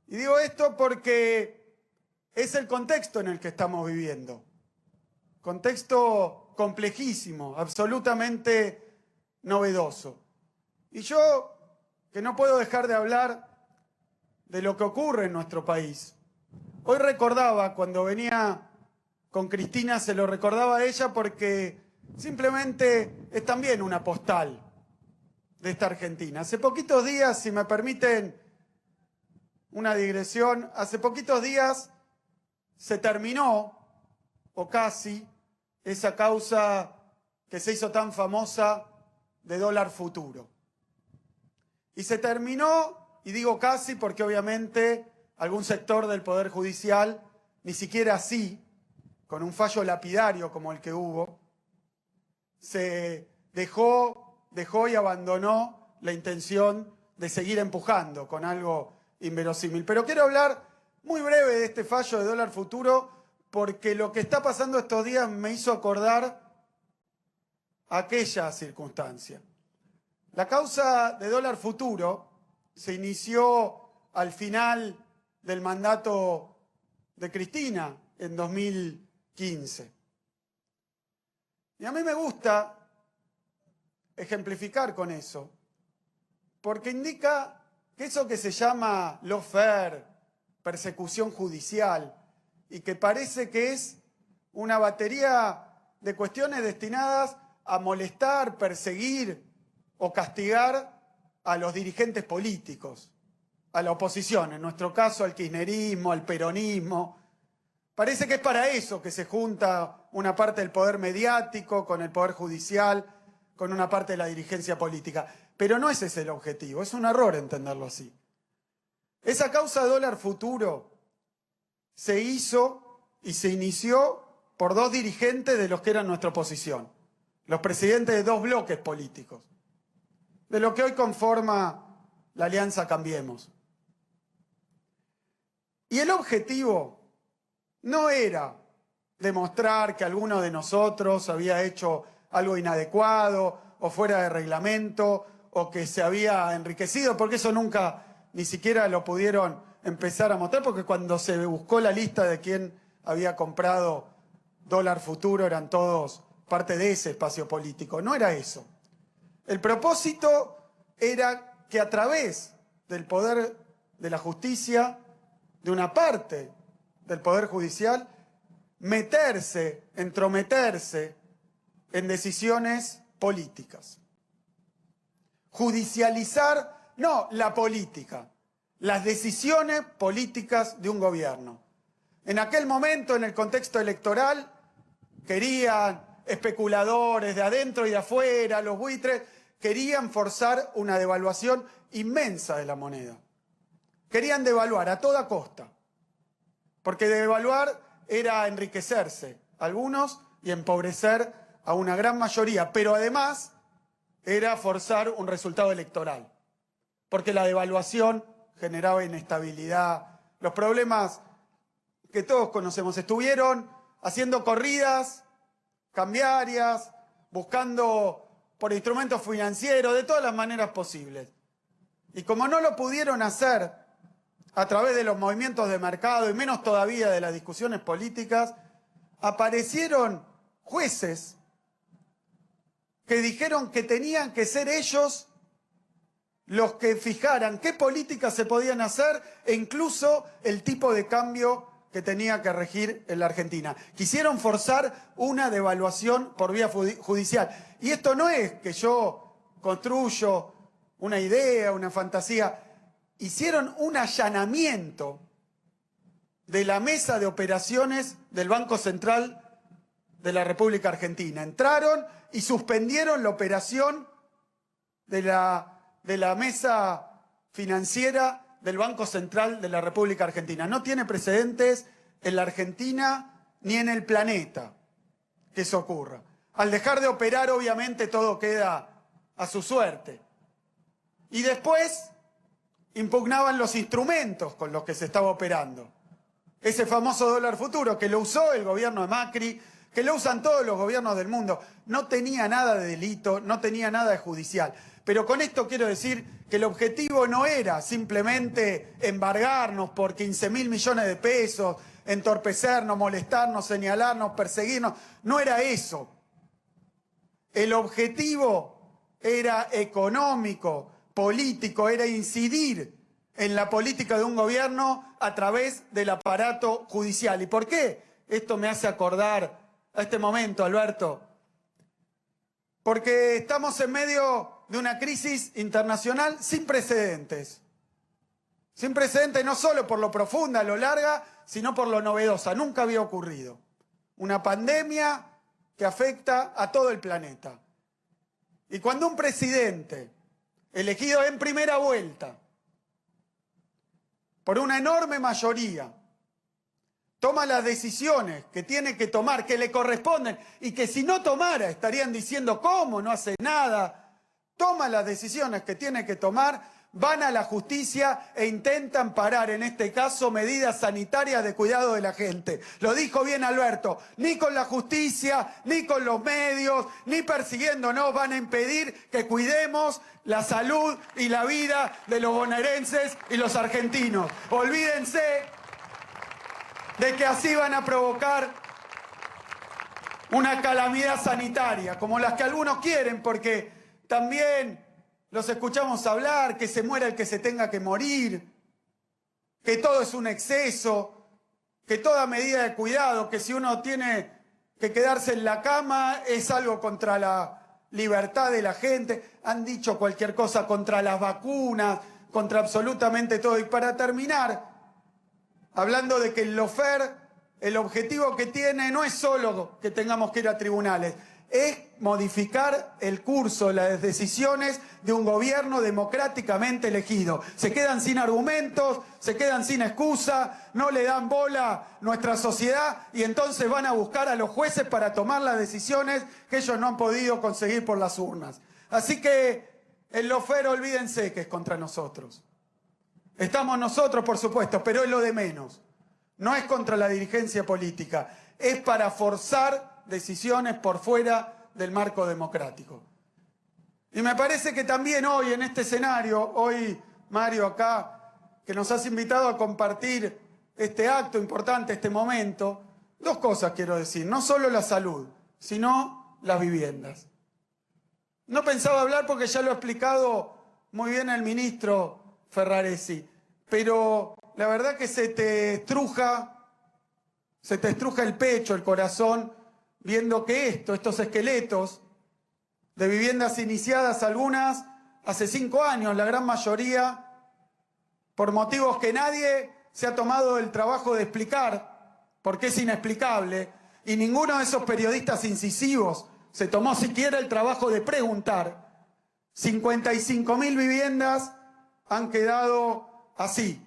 Y digo esto porque es el contexto en el que estamos viviendo. Contexto complejísimo, absolutamente novedoso. Y yo, que no puedo dejar de hablar de lo que ocurre en nuestro país. Hoy recordaba, cuando venía con Cristina, se lo recordaba a ella porque simplemente es también una postal de esta Argentina. Hace poquitos días, si me permiten una digresión, hace poquitos días se terminó, o casi, esa causa que se hizo tan famosa de dólar futuro. Y se terminó, y digo casi porque obviamente algún sector del Poder Judicial, ni siquiera así, con un fallo lapidario como el que hubo, se dejó y abandonó la intención de seguir empujando con algo inverosímil. Pero quiero hablar muy breve de este fallo de dólar futuro porque lo que está pasando estos días me hizo acordar aquella circunstancia. La causa de dólar futuro se inició al final del mandato de Cristina en 2015. Y a mí me gusta ejemplificar con eso, porque indica que eso que se llama lawfare, persecución judicial, y que parece que es una batería de cuestiones destinadas a molestar, perseguir o castigar a los dirigentes políticos, a la oposición, en nuestro caso al kirchnerismo, al peronismo. Parece que es para eso que se junta una parte del poder mediático con el poder judicial, con una parte de la dirigencia política. Pero no ese es el objetivo, es un error entenderlo así. Esa causa de dólar futuro se hizo y se inició por dos dirigentes de los que eran nuestra oposición, los presidentes de dos bloques políticos, de lo que hoy conforma la Alianza Cambiemos. Y el objetivo no era demostrar que alguno de nosotros había hecho algo inadecuado o fuera de reglamento o que se había enriquecido, porque eso nunca ni siquiera lo pudieron empezar a mostrar, porque cuando se buscó la lista de quién había comprado dólar futuro eran todos parte de ese espacio político. No era eso. El propósito era que a través del poder de la justicia, de una parte del Poder Judicial, entrometerse en decisiones políticas. Judicializar, no la política, las decisiones políticas de un gobierno. En aquel momento, en el contexto electoral, querían especuladores de adentro y de afuera, los buitres, querían forzar una devaluación inmensa de la moneda. Querían devaluar a toda costa, porque devaluar era enriquecerse algunos y empobrecer a una gran mayoría, pero además era forzar un resultado electoral, porque la devaluación generaba inestabilidad. Los problemas que todos conocemos, estuvieron haciendo corridas cambiarias, buscando por instrumentos financieros, de todas las maneras posibles. Y como no lo pudieron hacer a través de los movimientos de mercado y menos todavía de las discusiones políticas, aparecieron jueces que dijeron que tenían que ser ellos los que fijaran qué políticas se podían hacer e incluso el tipo de cambio que tenía que regir en la Argentina. Quisieron forzar una devaluación por vía judicial. Y esto no es que yo construyo una idea, una fantasía. Hicieron un allanamiento de la mesa de operaciones del Banco Central de la República Argentina. Entraron y suspendieron la operación de la mesa financiera del Banco Central de la República Argentina. No tiene precedentes en la Argentina ni en el planeta que eso ocurra. Al dejar de operar, obviamente, todo queda a su suerte. Y después impugnaban los instrumentos con los que se estaba operando. Ese famoso dólar futuro que lo usó el gobierno de Macri, que lo usan todos los gobiernos del mundo, no tenía nada de delito, no tenía nada de judicial. Pero con esto quiero decir que el objetivo no era simplemente embargarnos por 15.000 millones de pesos, entorpecernos, molestarnos, señalarnos, perseguirnos. No era eso. El objetivo era económico, político, era incidir en la política de un gobierno a través del aparato judicial. ¿Y por qué? Esto me hace acordar a este momento, Alberto. Porque estamos en medio de una crisis internacional sin precedentes. Sin precedentes no solo por lo profunda, lo larga, sino por lo novedosa. Nunca había ocurrido. Una pandemia que afecta a todo el planeta. Y cuando un presidente, elegido en primera vuelta, por una enorme mayoría, toma las decisiones que tiene que tomar, que le corresponden, y que si no tomara estarían diciendo ¿cómo? No hace nada. Toma las decisiones que tiene que tomar, van a la justicia e intentan parar, en este caso, medidas sanitarias de cuidado de la gente. Lo dijo bien Alberto, ni con la justicia, ni con los medios, ni persiguiéndonos van a impedir que cuidemos la salud y la vida de los bonaerenses y los argentinos. Olvídense de que así van a provocar una calamidad sanitaria, como las que algunos quieren, porque también los escuchamos hablar, que se muera el que se tenga que morir, que todo es un exceso, que toda medida de cuidado, que si uno tiene que quedarse en la cama es algo contra la libertad de la gente. Han dicho cualquier cosa contra las vacunas, contra absolutamente todo. Y para terminar, hablando de que el lawfare, el objetivo que tiene no es solo que tengamos que ir a tribunales, es modificar el curso, las decisiones de un gobierno democráticamente elegido. Se quedan sin argumentos, se quedan sin excusa, no le dan bola a nuestra sociedad y entonces van a buscar a los jueces para tomar las decisiones que ellos no han podido conseguir por las urnas. Así que el lawfare, olvídense que es contra nosotros. Estamos nosotros, por supuesto, pero es lo de menos. No es contra la dirigencia política, es para forzar decisiones por fuera del marco democrático. Y me parece que también hoy en este escenario, hoy Mario acá, que nos has invitado a compartir este acto importante, este momento, dos cosas quiero decir, no solo la salud, sino las viviendas. No pensaba hablar porque ya lo ha explicado muy bien el ministro Ferraresi, pero la verdad que se te estruja el pecho, el corazón, viendo que estos esqueletos de viviendas iniciadas, algunas hace 5 años, la gran mayoría, por motivos que nadie se ha tomado el trabajo de explicar, porque es inexplicable, y ninguno de esos periodistas incisivos se tomó siquiera el trabajo de preguntar. 55.000 viviendas han quedado así,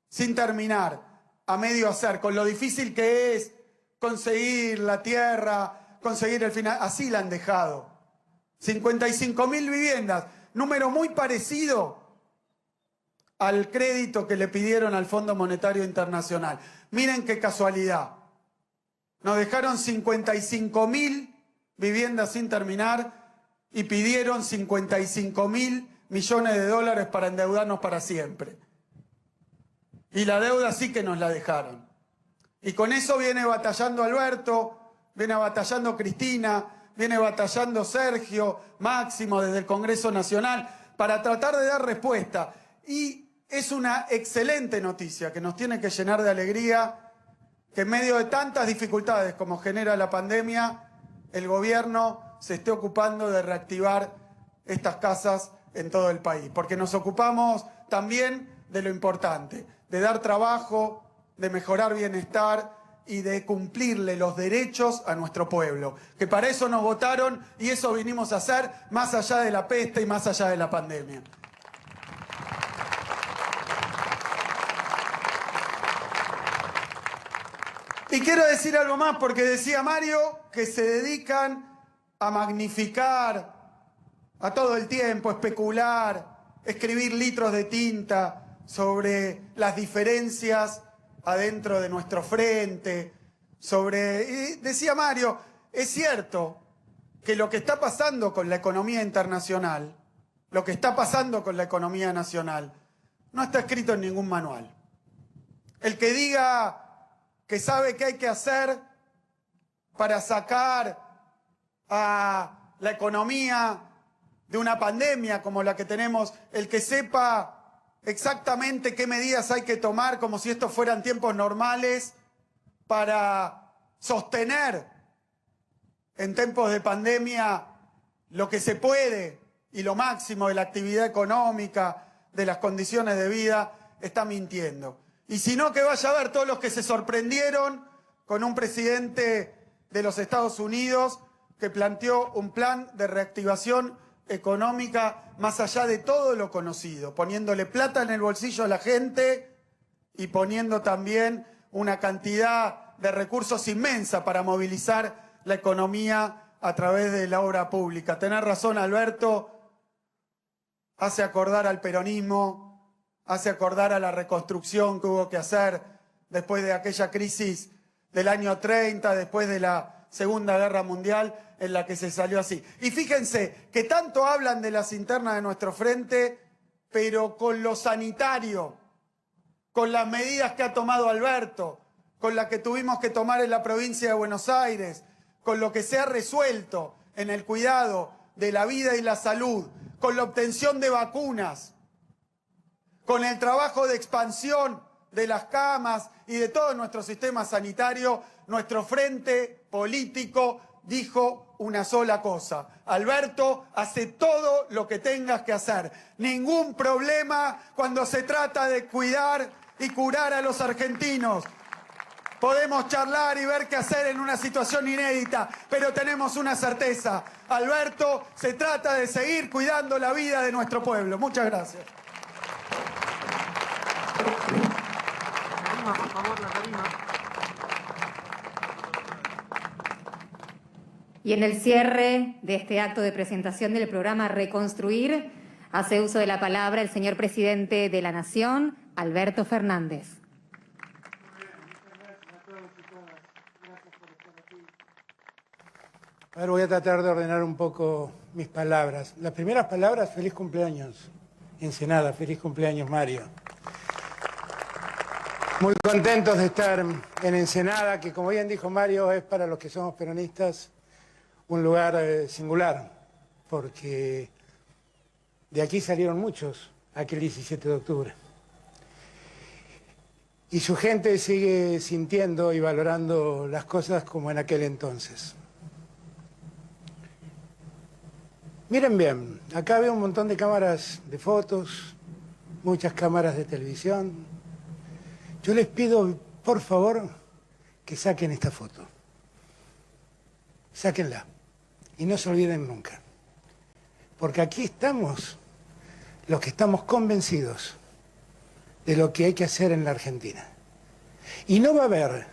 sin terminar, a medio hacer, con lo difícil que es conseguir la tierra, conseguir el final, así la han dejado. 55.000 viviendas, número muy parecido al crédito que le pidieron al Fondo Monetario Internacional. Miren qué casualidad. Nos dejaron 55.000 viviendas sin terminar y pidieron 55.000 millones de dólares para endeudarnos para siempre. Y la deuda sí que nos la dejaron. Y con eso viene batallando Alberto, viene batallando Cristina, viene batallando Sergio, Máximo desde el Congreso Nacional, para tratar de dar respuesta. Y es una excelente noticia que nos tiene que llenar de alegría que en medio de tantas dificultades como genera la pandemia, el gobierno se esté ocupando de reactivar estas casas en todo el país. Porque nos ocupamos también de lo importante, de dar trabajo, de mejorar bienestar y de cumplirle los derechos a nuestro pueblo. Que para eso nos votaron y eso vinimos a hacer más allá de la peste y más allá de la pandemia. Y quiero decir algo más porque decía Mario que se dedican a magnificar a todo el tiempo, especular, escribir litros de tinta sobre las diferencias adentro de nuestro frente, y decía Mario, es cierto que lo que está pasando con la economía internacional lo que está pasando con la economía nacional, no está escrito en ningún manual. El que diga que sabe qué hay que hacer para sacar a la economía de una pandemia como la que tenemos, el que sepa exactamente qué medidas hay que tomar como si estos fueran tiempos normales para sostener en tiempos de pandemia lo que se puede y lo máximo de la actividad económica, de las condiciones de vida, está mintiendo. Y si no, que vaya a ver todos los que se sorprendieron con un presidente de los Estados Unidos que planteó un plan de reactivación económica más allá de todo lo conocido, poniéndole plata en el bolsillo a la gente y poniendo también una cantidad de recursos inmensa para movilizar la economía a través de la obra pública. Tenés razón, Alberto, hace acordar al peronismo, hace acordar a la reconstrucción que hubo que hacer después de aquella crisis del año 30, después de la Segunda Guerra Mundial, en la que se salió así. Y fíjense que tanto hablan de las internas de nuestro frente, pero con lo sanitario, con las medidas que ha tomado Alberto, con las que tuvimos que tomar en la provincia de Buenos Aires, con lo que se ha resuelto en el cuidado de la vida y la salud, con la obtención de vacunas, con el trabajo de expansión de las camas y de todo nuestro sistema sanitario, nuestro frente político dijo una sola cosa: Alberto, hace todo lo que tengas que hacer. Ningún problema cuando se trata de cuidar y curar a los argentinos. Podemos charlar y ver qué hacer en una situación inédita, pero tenemos una certeza: Alberto, se trata de seguir cuidando la vida de nuestro pueblo. Muchas gracias. Por favor, la tarima. Y en el cierre de este acto de presentación del programa Reconstruir, hace uso de la palabra el señor presidente de la Nación, Alberto Fernández. Ahora voy a tratar de ordenar un poco mis palabras. Las primeras palabras: feliz cumpleaños, Ensenada, feliz cumpleaños, Mario. Muy contentos de estar en Ensenada, que como bien dijo Mario, es para los que somos peronistas un lugar singular, porque de aquí salieron muchos aquel 17 de octubre. Y su gente sigue sintiendo y valorando las cosas como en aquel entonces. Miren bien, acá veo un montón de cámaras de fotos, muchas cámaras de televisión. Yo les pido, por favor, que saquen esta foto. Sáquenla. Y no se olviden nunca. Porque aquí estamos los que estamos convencidos de lo que hay que hacer en la Argentina. Y no va a haber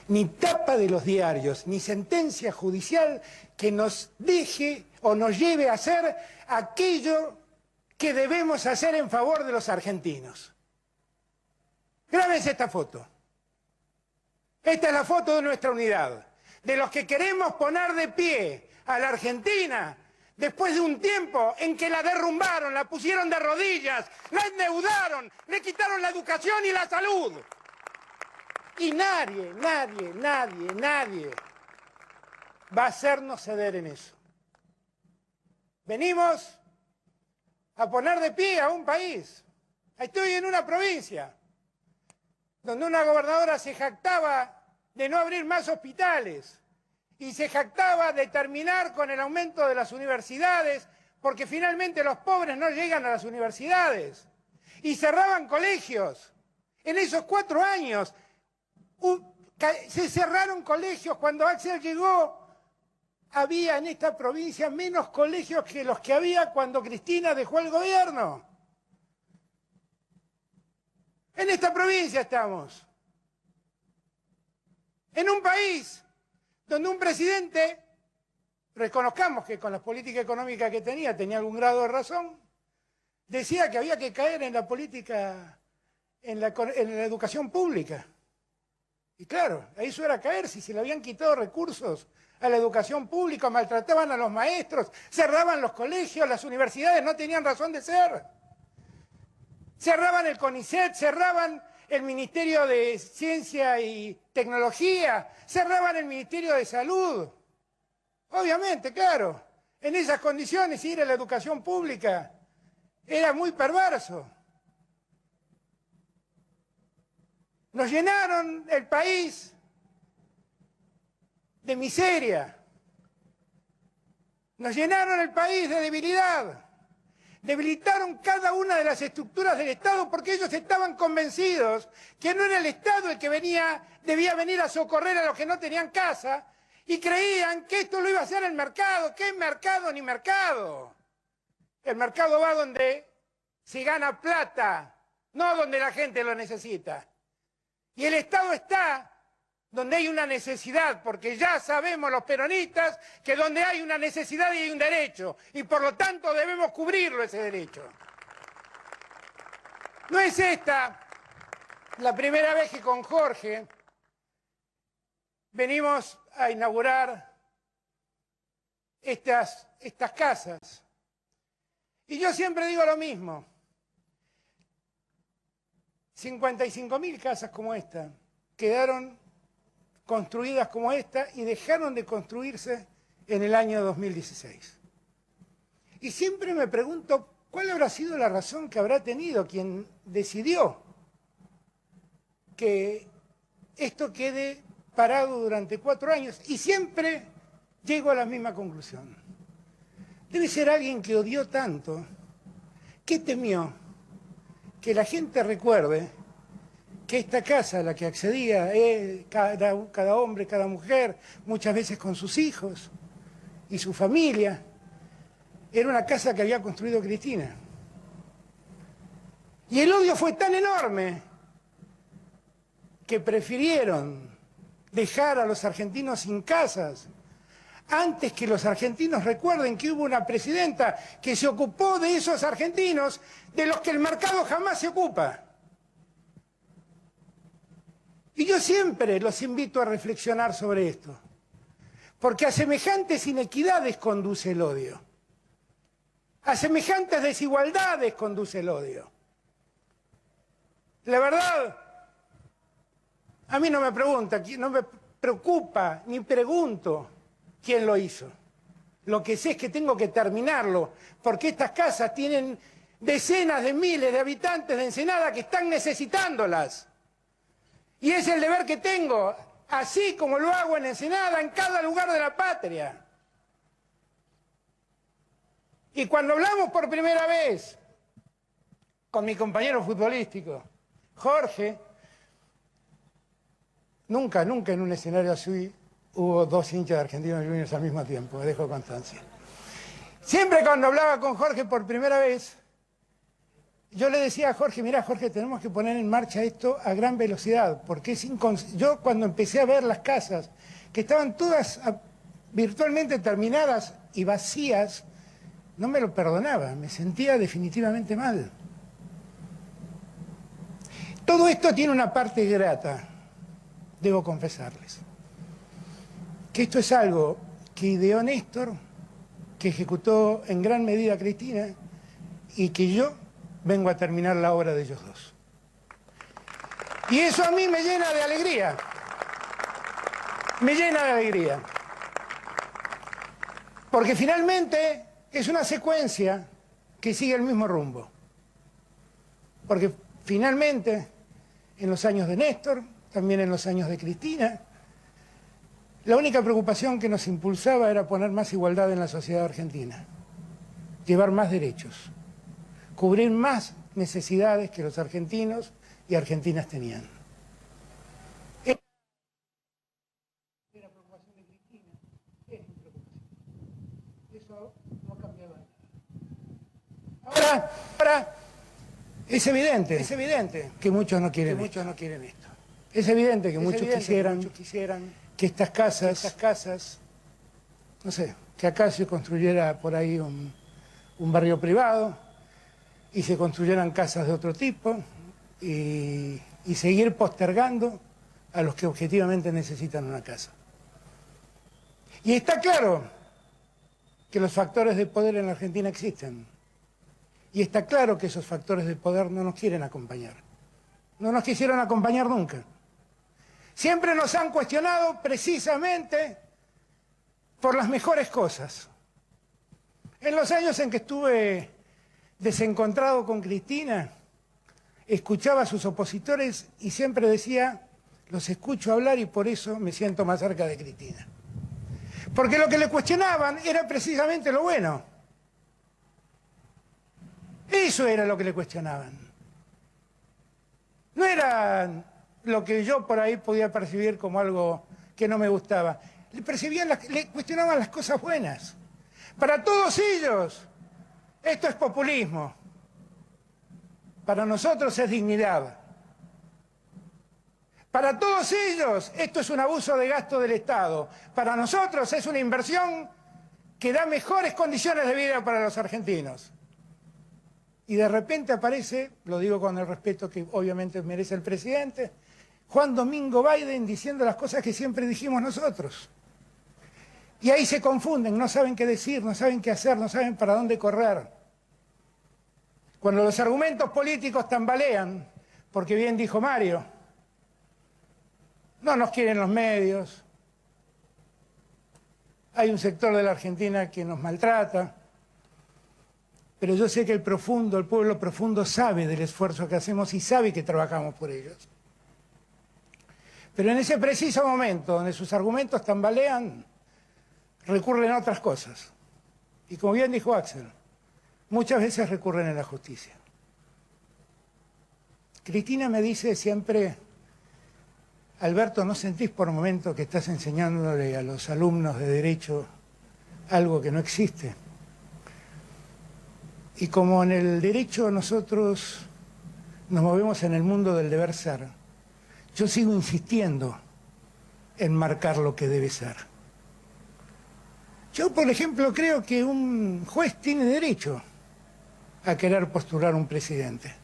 ni tapa de los diarios, ni sentencia judicial que nos deje o nos lleve a hacer aquello que debemos hacer en favor de los argentinos. Grábense esta foto. Esta es la foto de nuestra unidad, de los que queremos poner de pie a la Argentina después de un tiempo en que la derrumbaron, la pusieron de rodillas, la endeudaron, le quitaron la educación y la salud. Y nadie va a hacernos ceder en eso. Venimos a poner de pie a un país. Estoy en una provincia donde una gobernadora se jactaba de no abrir más hospitales y se jactaba de terminar con el aumento de las universidades, porque finalmente los pobres no llegan a las universidades. Y cerraban colegios. En esos 4 años se cerraron colegios. Cuando Axel llegó, había en esta provincia menos colegios que los que había cuando Cristina dejó el gobierno. En esta provincia estamos. En un país donde un presidente, reconozcamos que con la política económica que tenía algún grado de razón, decía que había que caer en la política, en la educación pública. Y claro, eso era caer si se le habían quitado recursos a la educación pública, maltrataban a los maestros, cerraban los colegios, las universidades no tenían razón de ser. Cerraban el CONICET, cerraban el Ministerio de Ciencia y Tecnología, cerraban el Ministerio de Salud. Obviamente, claro, en esas condiciones ir a la educación pública era muy perverso. Nos llenaron el país de miseria, nos llenaron el país de debilidad, debilitaron cada una de las estructuras del Estado porque ellos estaban convencidos que no era el Estado el que debía venir a socorrer a los que no tenían casa y creían que esto lo iba a hacer el mercado. ¿Qué mercado ni mercado? El mercado va donde se gana plata, no donde la gente lo necesita. Y el Estado está donde hay una necesidad, porque ya sabemos los peronistas que donde hay una necesidad y hay un derecho, y por lo tanto debemos cubrirlo ese derecho. No es esta la primera vez que con Jorge venimos a inaugurar estas casas. Y yo siempre digo lo mismo. 55.000 casas como esta quedaron construidas como esta y dejaron de construirse en el año 2016. Y siempre me pregunto cuál habrá sido la razón que habrá tenido quien decidió que esto quede parado durante 4 años. Y siempre llego a la misma conclusión. Debe ser alguien que odió tanto, que temió que la gente recuerde que esta casa a la que accedía cada hombre, cada mujer, muchas veces con sus hijos y su familia, era una casa que había construido Cristina. Y el odio fue tan enorme que prefirieron dejar a los argentinos sin casas antes que los argentinos recuerden que hubo una presidenta que se ocupó de esos argentinos de los que el mercado jamás se ocupa. Y yo siempre los invito a reflexionar sobre esto, porque a semejantes inequidades conduce el odio, a semejantes desigualdades conduce el odio. La verdad, a mí no me preocupa, ni pregunto quién lo hizo. Lo que sé es que tengo que terminarlo, porque estas casas tienen decenas de miles de habitantes de Ensenada que están necesitándolas. Y es el deber que tengo, así como lo hago en Ensenada, en cada lugar de la patria. Y cuando hablamos por primera vez con mi compañero futbolístico, Jorge, nunca en un escenario así hubo 2 hinchas de Argentinos Juniors al mismo tiempo, me dejo constancia. Siempre cuando hablaba con Jorge por primera vez, yo le decía a Jorge, mira Jorge, tenemos que poner en marcha esto a gran velocidad, porque yo cuando empecé a ver las casas, que estaban todas virtualmente terminadas y vacías, no me lo perdonaba, me sentía definitivamente mal. Todo esto tiene una parte grata, debo confesarles. Que esto es algo que ideó Néstor, que ejecutó en gran medida Cristina, y que yo vengo a terminar la obra de ellos dos. Y eso a mí me llena de alegría. Me llena de alegría. Porque finalmente es una secuencia que sigue el mismo rumbo. Porque finalmente, en los años de Néstor, también en los años de Cristina, la única preocupación que nos impulsaba era poner más igualdad en la sociedad argentina, llevar más derechos, cubrir más necesidades que los argentinos y argentinas tenían. Era la preocupación de Cristina, es mi preocupación. Eso no cambiaba nada. Ahora es evidente que muchos no quieren esto. Es evidente que muchos quisieran que estas casas, no sé, que acá se construyera por ahí un barrio privado y se construyeran casas de otro tipo y seguir postergando a los que objetivamente necesitan una casa. Y está claro que los factores de poder en la Argentina existen. Y está claro que esos factores de poder no nos quieren acompañar. No nos quisieron acompañar nunca. Siempre nos han cuestionado precisamente por las mejores cosas. En los años en que estuve desencontrado con Cristina, escuchaba a sus opositores y siempre decía, los escucho hablar y por eso me siento más cerca de Cristina. Porque lo que le cuestionaban era precisamente lo bueno. Eso era lo que le cuestionaban. No era lo que yo por ahí podía percibir como algo que no me gustaba. Le cuestionaban las cosas buenas. Para todos ellos, esto es populismo. Para nosotros es dignidad. Para todos ellos, esto es un abuso de gasto del Estado. Para nosotros es una inversión que da mejores condiciones de vida para los argentinos. Y de repente aparece, lo digo con el respeto que obviamente merece el presidente, Juan Domingo Biden diciendo las cosas que siempre dijimos nosotros. Y ahí se confunden, no saben qué decir, no saben qué hacer, no saben para dónde correr. Cuando los argumentos políticos tambalean, porque bien dijo Mario, no nos quieren los medios, hay un sector de la Argentina que nos maltrata, pero yo sé que el pueblo profundo sabe del esfuerzo que hacemos y sabe que trabajamos por ellos. Pero en ese preciso momento, donde sus argumentos tambalean, recurren a otras cosas. Y como bien dijo Axel, muchas veces recurren a la justicia. Cristina me dice siempre, Alberto, ¿no sentís por momento que estás enseñándole a los alumnos de Derecho algo que no existe? Y como en el Derecho nosotros nos movemos en el mundo del deber ser, yo sigo insistiendo en marcar lo que debe ser. Yo, por ejemplo, creo que un juez tiene derecho a querer postular un presidente.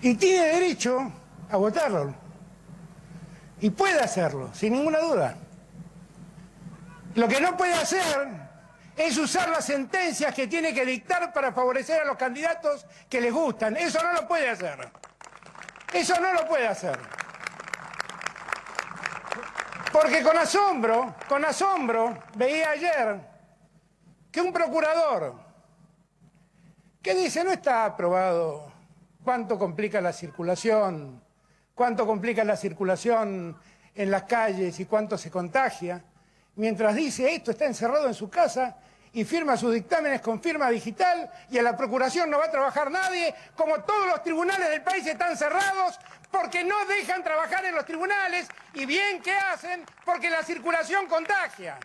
Y tiene derecho a votarlo. Y puede hacerlo, sin ninguna duda. Lo que no puede hacer es usar las sentencias que tiene que dictar para favorecer a los candidatos que les gustan. Eso no lo puede hacer. Eso no lo puede hacer. Porque con asombro, veía ayer que un procurador que dice, no está aprobado cuánto complica la circulación en las calles y cuánto se contagia, mientras dice esto está encerrado en su casa y firma sus dictámenes con firma digital y a la procuración no va a trabajar nadie, como todos los tribunales del país están cerrados porque no dejan trabajar en los tribunales y bien que hacen porque la circulación contagia.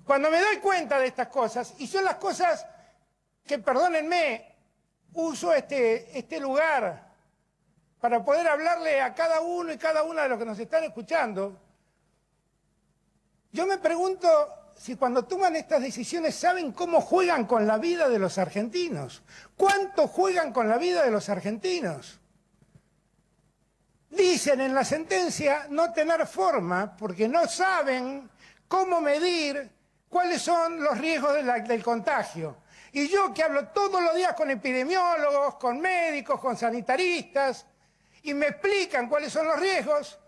Cuando me doy cuenta de estas cosas, y son las cosas que, perdónenme, uso este lugar para poder hablarle a cada uno y cada una de los que nos están escuchando, yo me pregunto si cuando toman estas decisiones saben cómo juegan con la vida de los argentinos. ¿Cuánto juegan con la vida de los argentinos? Dicen en la sentencia no tener forma porque no saben cómo medir cuáles son los riesgos del contagio. Y yo que hablo todos los días con epidemiólogos, con médicos, con sanitaristas, y me explican cuáles son los riesgos,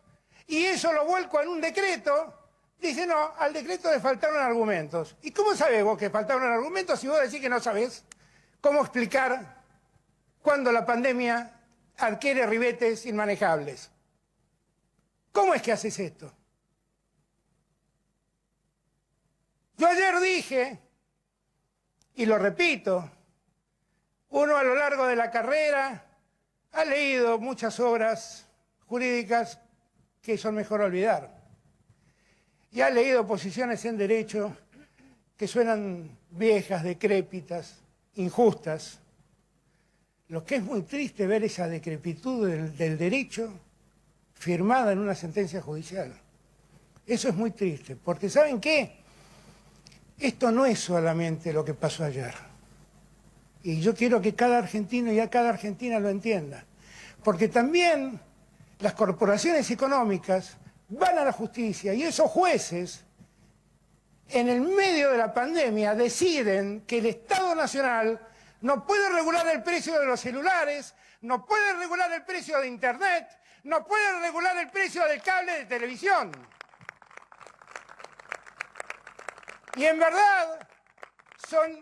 y eso lo vuelco en un decreto, dice no, al decreto le faltaron argumentos. ¿Y cómo sabés vos que faltaron argumentos si vos decís que no sabés cómo explicar cuando la pandemia adquiere ribetes inmanejables? ¿Cómo es que haces esto? Yo ayer dije, y lo repito, uno a lo largo de la carrera ha leído muchas obras jurídicas que son mejor olvidar. Y ha leído posiciones en derecho que suenan viejas, decrépitas, injustas. Lo que es muy triste ver esa decrepitud del derecho firmada en una sentencia judicial. Eso es muy triste, porque ¿saben qué? Esto no es solamente lo que pasó ayer. Y yo quiero que cada argentino y a cada argentina lo entienda. Porque también las corporaciones económicas van a la justicia y esos jueces, en el medio de la pandemia, deciden que el Estado Nacional no puede regular el precio de los celulares, no puede regular el precio de Internet, no puede regular el precio del cable de televisión. Y en verdad son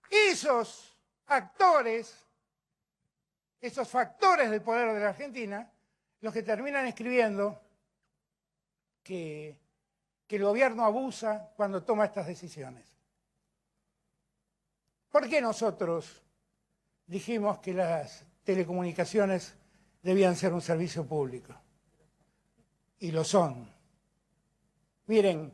esos actores, esos factores del poder de la Argentina, los que terminan escribiendo que el gobierno abusa cuando toma estas decisiones. ¿Por qué nosotros dijimos que las telecomunicaciones debían ser un servicio público? Y lo son. Miren,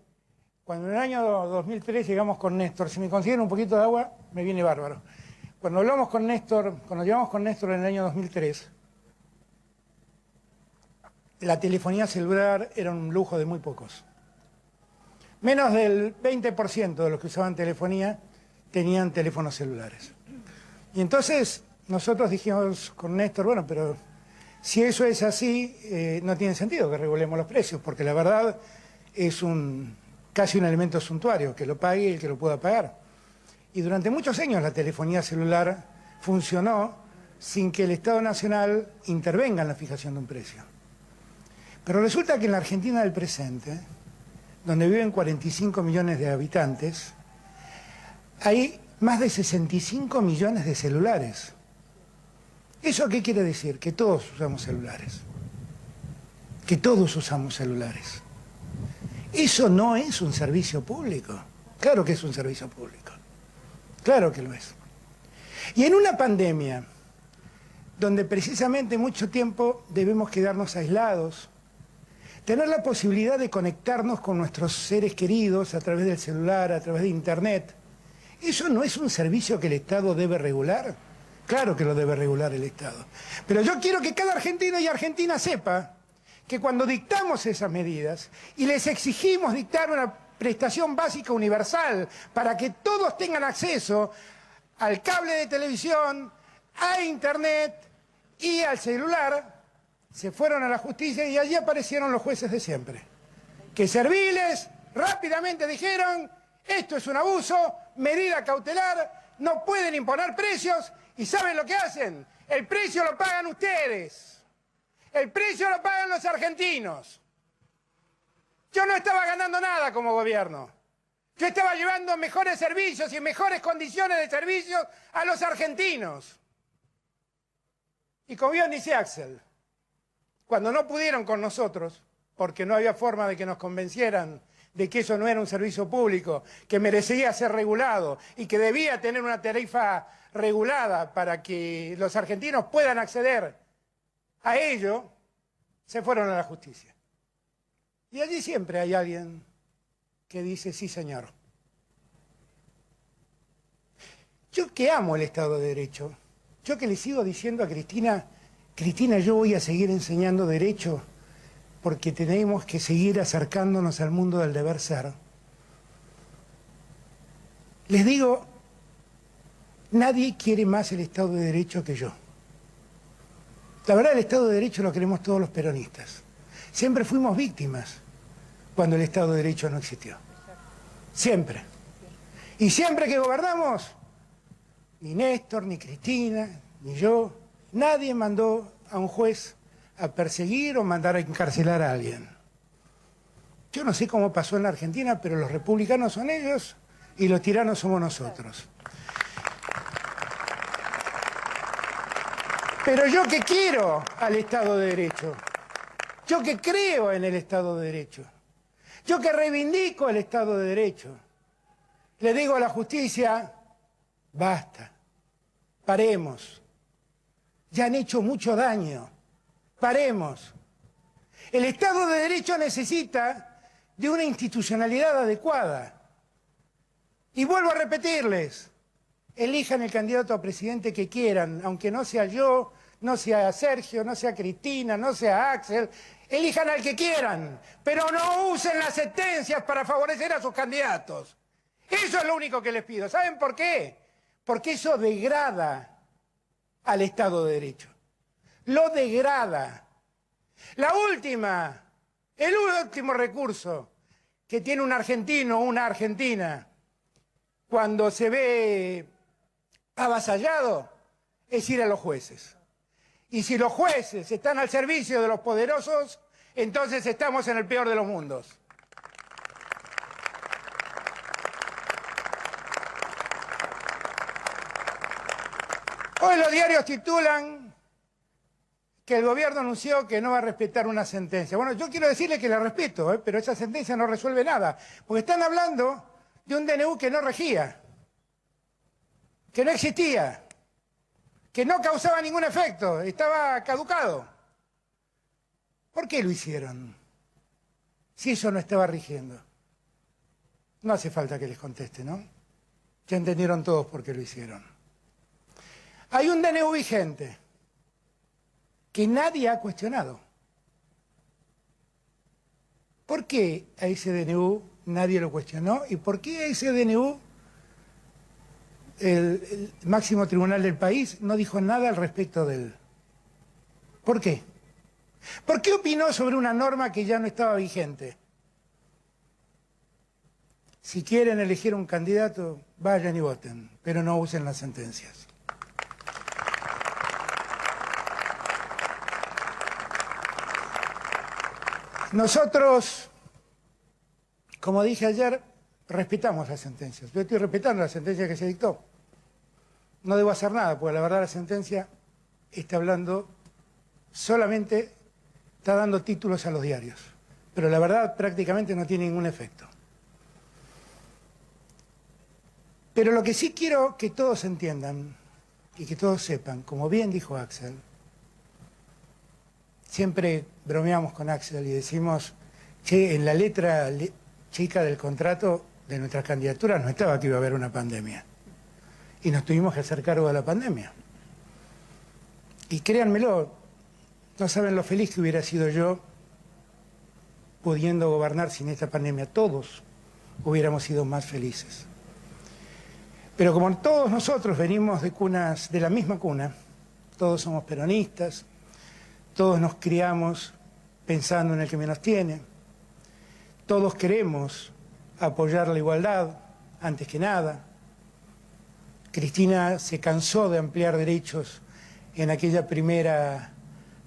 cuando en el año 2003 llegamos con Néstor, si me consiguen un poquito de agua, me viene bárbaro. Cuando llegamos con Néstor en el año 2003, la telefonía celular era un lujo de muy pocos. Menos del 20% de los que usaban telefonía tenían teléfonos celulares. Y entonces nosotros dijimos con Néstor, bueno, pero si eso es así, no tiene sentido que regulemos los precios, porque la verdad es casi un elemento suntuario, que lo pague el que lo pueda pagar. Y durante muchos años la telefonía celular funcionó sin que el Estado Nacional intervenga en la fijación de un precio. Pero resulta que en la Argentina del presente, donde viven 45 millones de habitantes, hay más de 65 millones de celulares. ¿Eso qué quiere decir? Que todos usamos celulares. Que todos usamos celulares. Eso no es un servicio público. Claro que es un servicio público. Claro que lo es. Y en una pandemia, donde precisamente mucho tiempo debemos quedarnos aislados, tener la posibilidad de conectarnos con nuestros seres queridos a través del celular, a través de Internet, ¿eso no es un servicio que el Estado debe regular? Claro que lo debe regular el Estado. Pero yo quiero que cada argentino y argentina sepa que cuando dictamos esas medidas y les exigimos dictar una prestación básica universal para que todos tengan acceso al cable de televisión, a Internet y al celular, se fueron a la justicia y allí aparecieron los jueces de siempre, que serviles rápidamente dijeron: esto es un abuso, medida cautelar, no pueden imponer precios. ¿Y saben lo que hacen? El precio lo pagan ustedes, el precio lo pagan los argentinos. Yo no estaba ganando nada como gobierno, yo estaba llevando mejores servicios y mejores condiciones de servicios a los argentinos. Y como bien dice Axel, cuando no pudieron con nosotros, porque no había forma de que nos convencieran de que eso no era un servicio público, que merecía ser regulado y que debía tener una tarifa regulada para que los argentinos puedan acceder a ello, se fueron a la justicia. Y allí siempre hay alguien que dice: sí, señor. Yo que amo el Estado de Derecho, yo que le sigo diciendo a Cristina, yo voy a seguir enseñando derecho porque tenemos que seguir acercándonos al mundo del deber ser. Les digo, nadie quiere más el Estado de Derecho que yo. La verdad, el Estado de Derecho lo queremos todos los peronistas. Siempre fuimos víctimas cuando el Estado de Derecho no existió. Siempre. Y siempre que gobernamos, ni Néstor, ni Cristina, ni yo, nadie mandó a un juez a perseguir o mandar a encarcelar a alguien. Yo no sé cómo pasó en la Argentina, pero los republicanos son ellos y los tiranos somos nosotros. Pero yo que quiero al Estado de Derecho, yo que creo en el Estado de Derecho, yo que reivindico el Estado de Derecho, le digo a la justicia: basta, paremos. Ya han hecho mucho daño. Paremos. El Estado de Derecho necesita de una institucionalidad adecuada. Y vuelvo a repetirles: elijan el candidato a presidente que quieran, aunque no sea yo, no sea Sergio, no sea Cristina, no sea Axel. Elijan al que quieran, pero no usen las sentencias para favorecer a sus candidatos. Eso es lo único que les pido. ¿Saben por qué? Porque eso degrada al Estado de Derecho. Lo degrada. El último recurso que tiene un argentino o una argentina cuando se ve avasallado es ir a los jueces. Y si los jueces están al servicio de los poderosos, entonces estamos en el peor de los mundos. Hoy los diarios titulan que el gobierno anunció que no va a respetar una sentencia. Bueno, yo quiero decirle que la respeto, pero esa sentencia no resuelve nada, porque están hablando de un DNU que no regía, que no existía, que no causaba ningún efecto, estaba caducado. ¿Por qué lo hicieron? Si eso no estaba rigiendo. No hace falta que les conteste, ¿no? Ya entendieron todos por qué lo hicieron. Hay un DNU vigente que nadie ha cuestionado. ¿Por qué a ese DNU nadie lo cuestionó? ¿Y por qué a ese DNU el máximo tribunal del país no dijo nada al respecto de él? ¿Por qué? ¿Por qué opinó sobre una norma que ya no estaba vigente? Si quieren elegir un candidato, vayan y voten, pero no usen las sentencias. Nosotros, como dije ayer, respetamos las sentencias. Yo estoy respetando la sentencia que se dictó. No debo hacer nada, porque la verdad la sentencia está hablando solamente, está dando títulos a los diarios. Pero la verdad prácticamente no tiene ningún efecto. Pero lo que sí quiero que todos entiendan y que todos sepan, como bien dijo Axel, siempre bromeamos con Axel y decimos que en la letra chica del contrato de nuestras candidaturas no estaba que iba a haber una pandemia. Y nos tuvimos que hacer cargo de la pandemia. Y créanmelo, no saben lo feliz que hubiera sido yo pudiendo gobernar sin esta pandemia. Todos hubiéramos sido más felices. Pero como todos nosotros venimos de la misma cuna, todos somos peronistas, todos nos criamos pensando en el que menos tiene, todos queremos apoyar la igualdad antes que nada. Cristina se cansó de ampliar derechos en aquella primera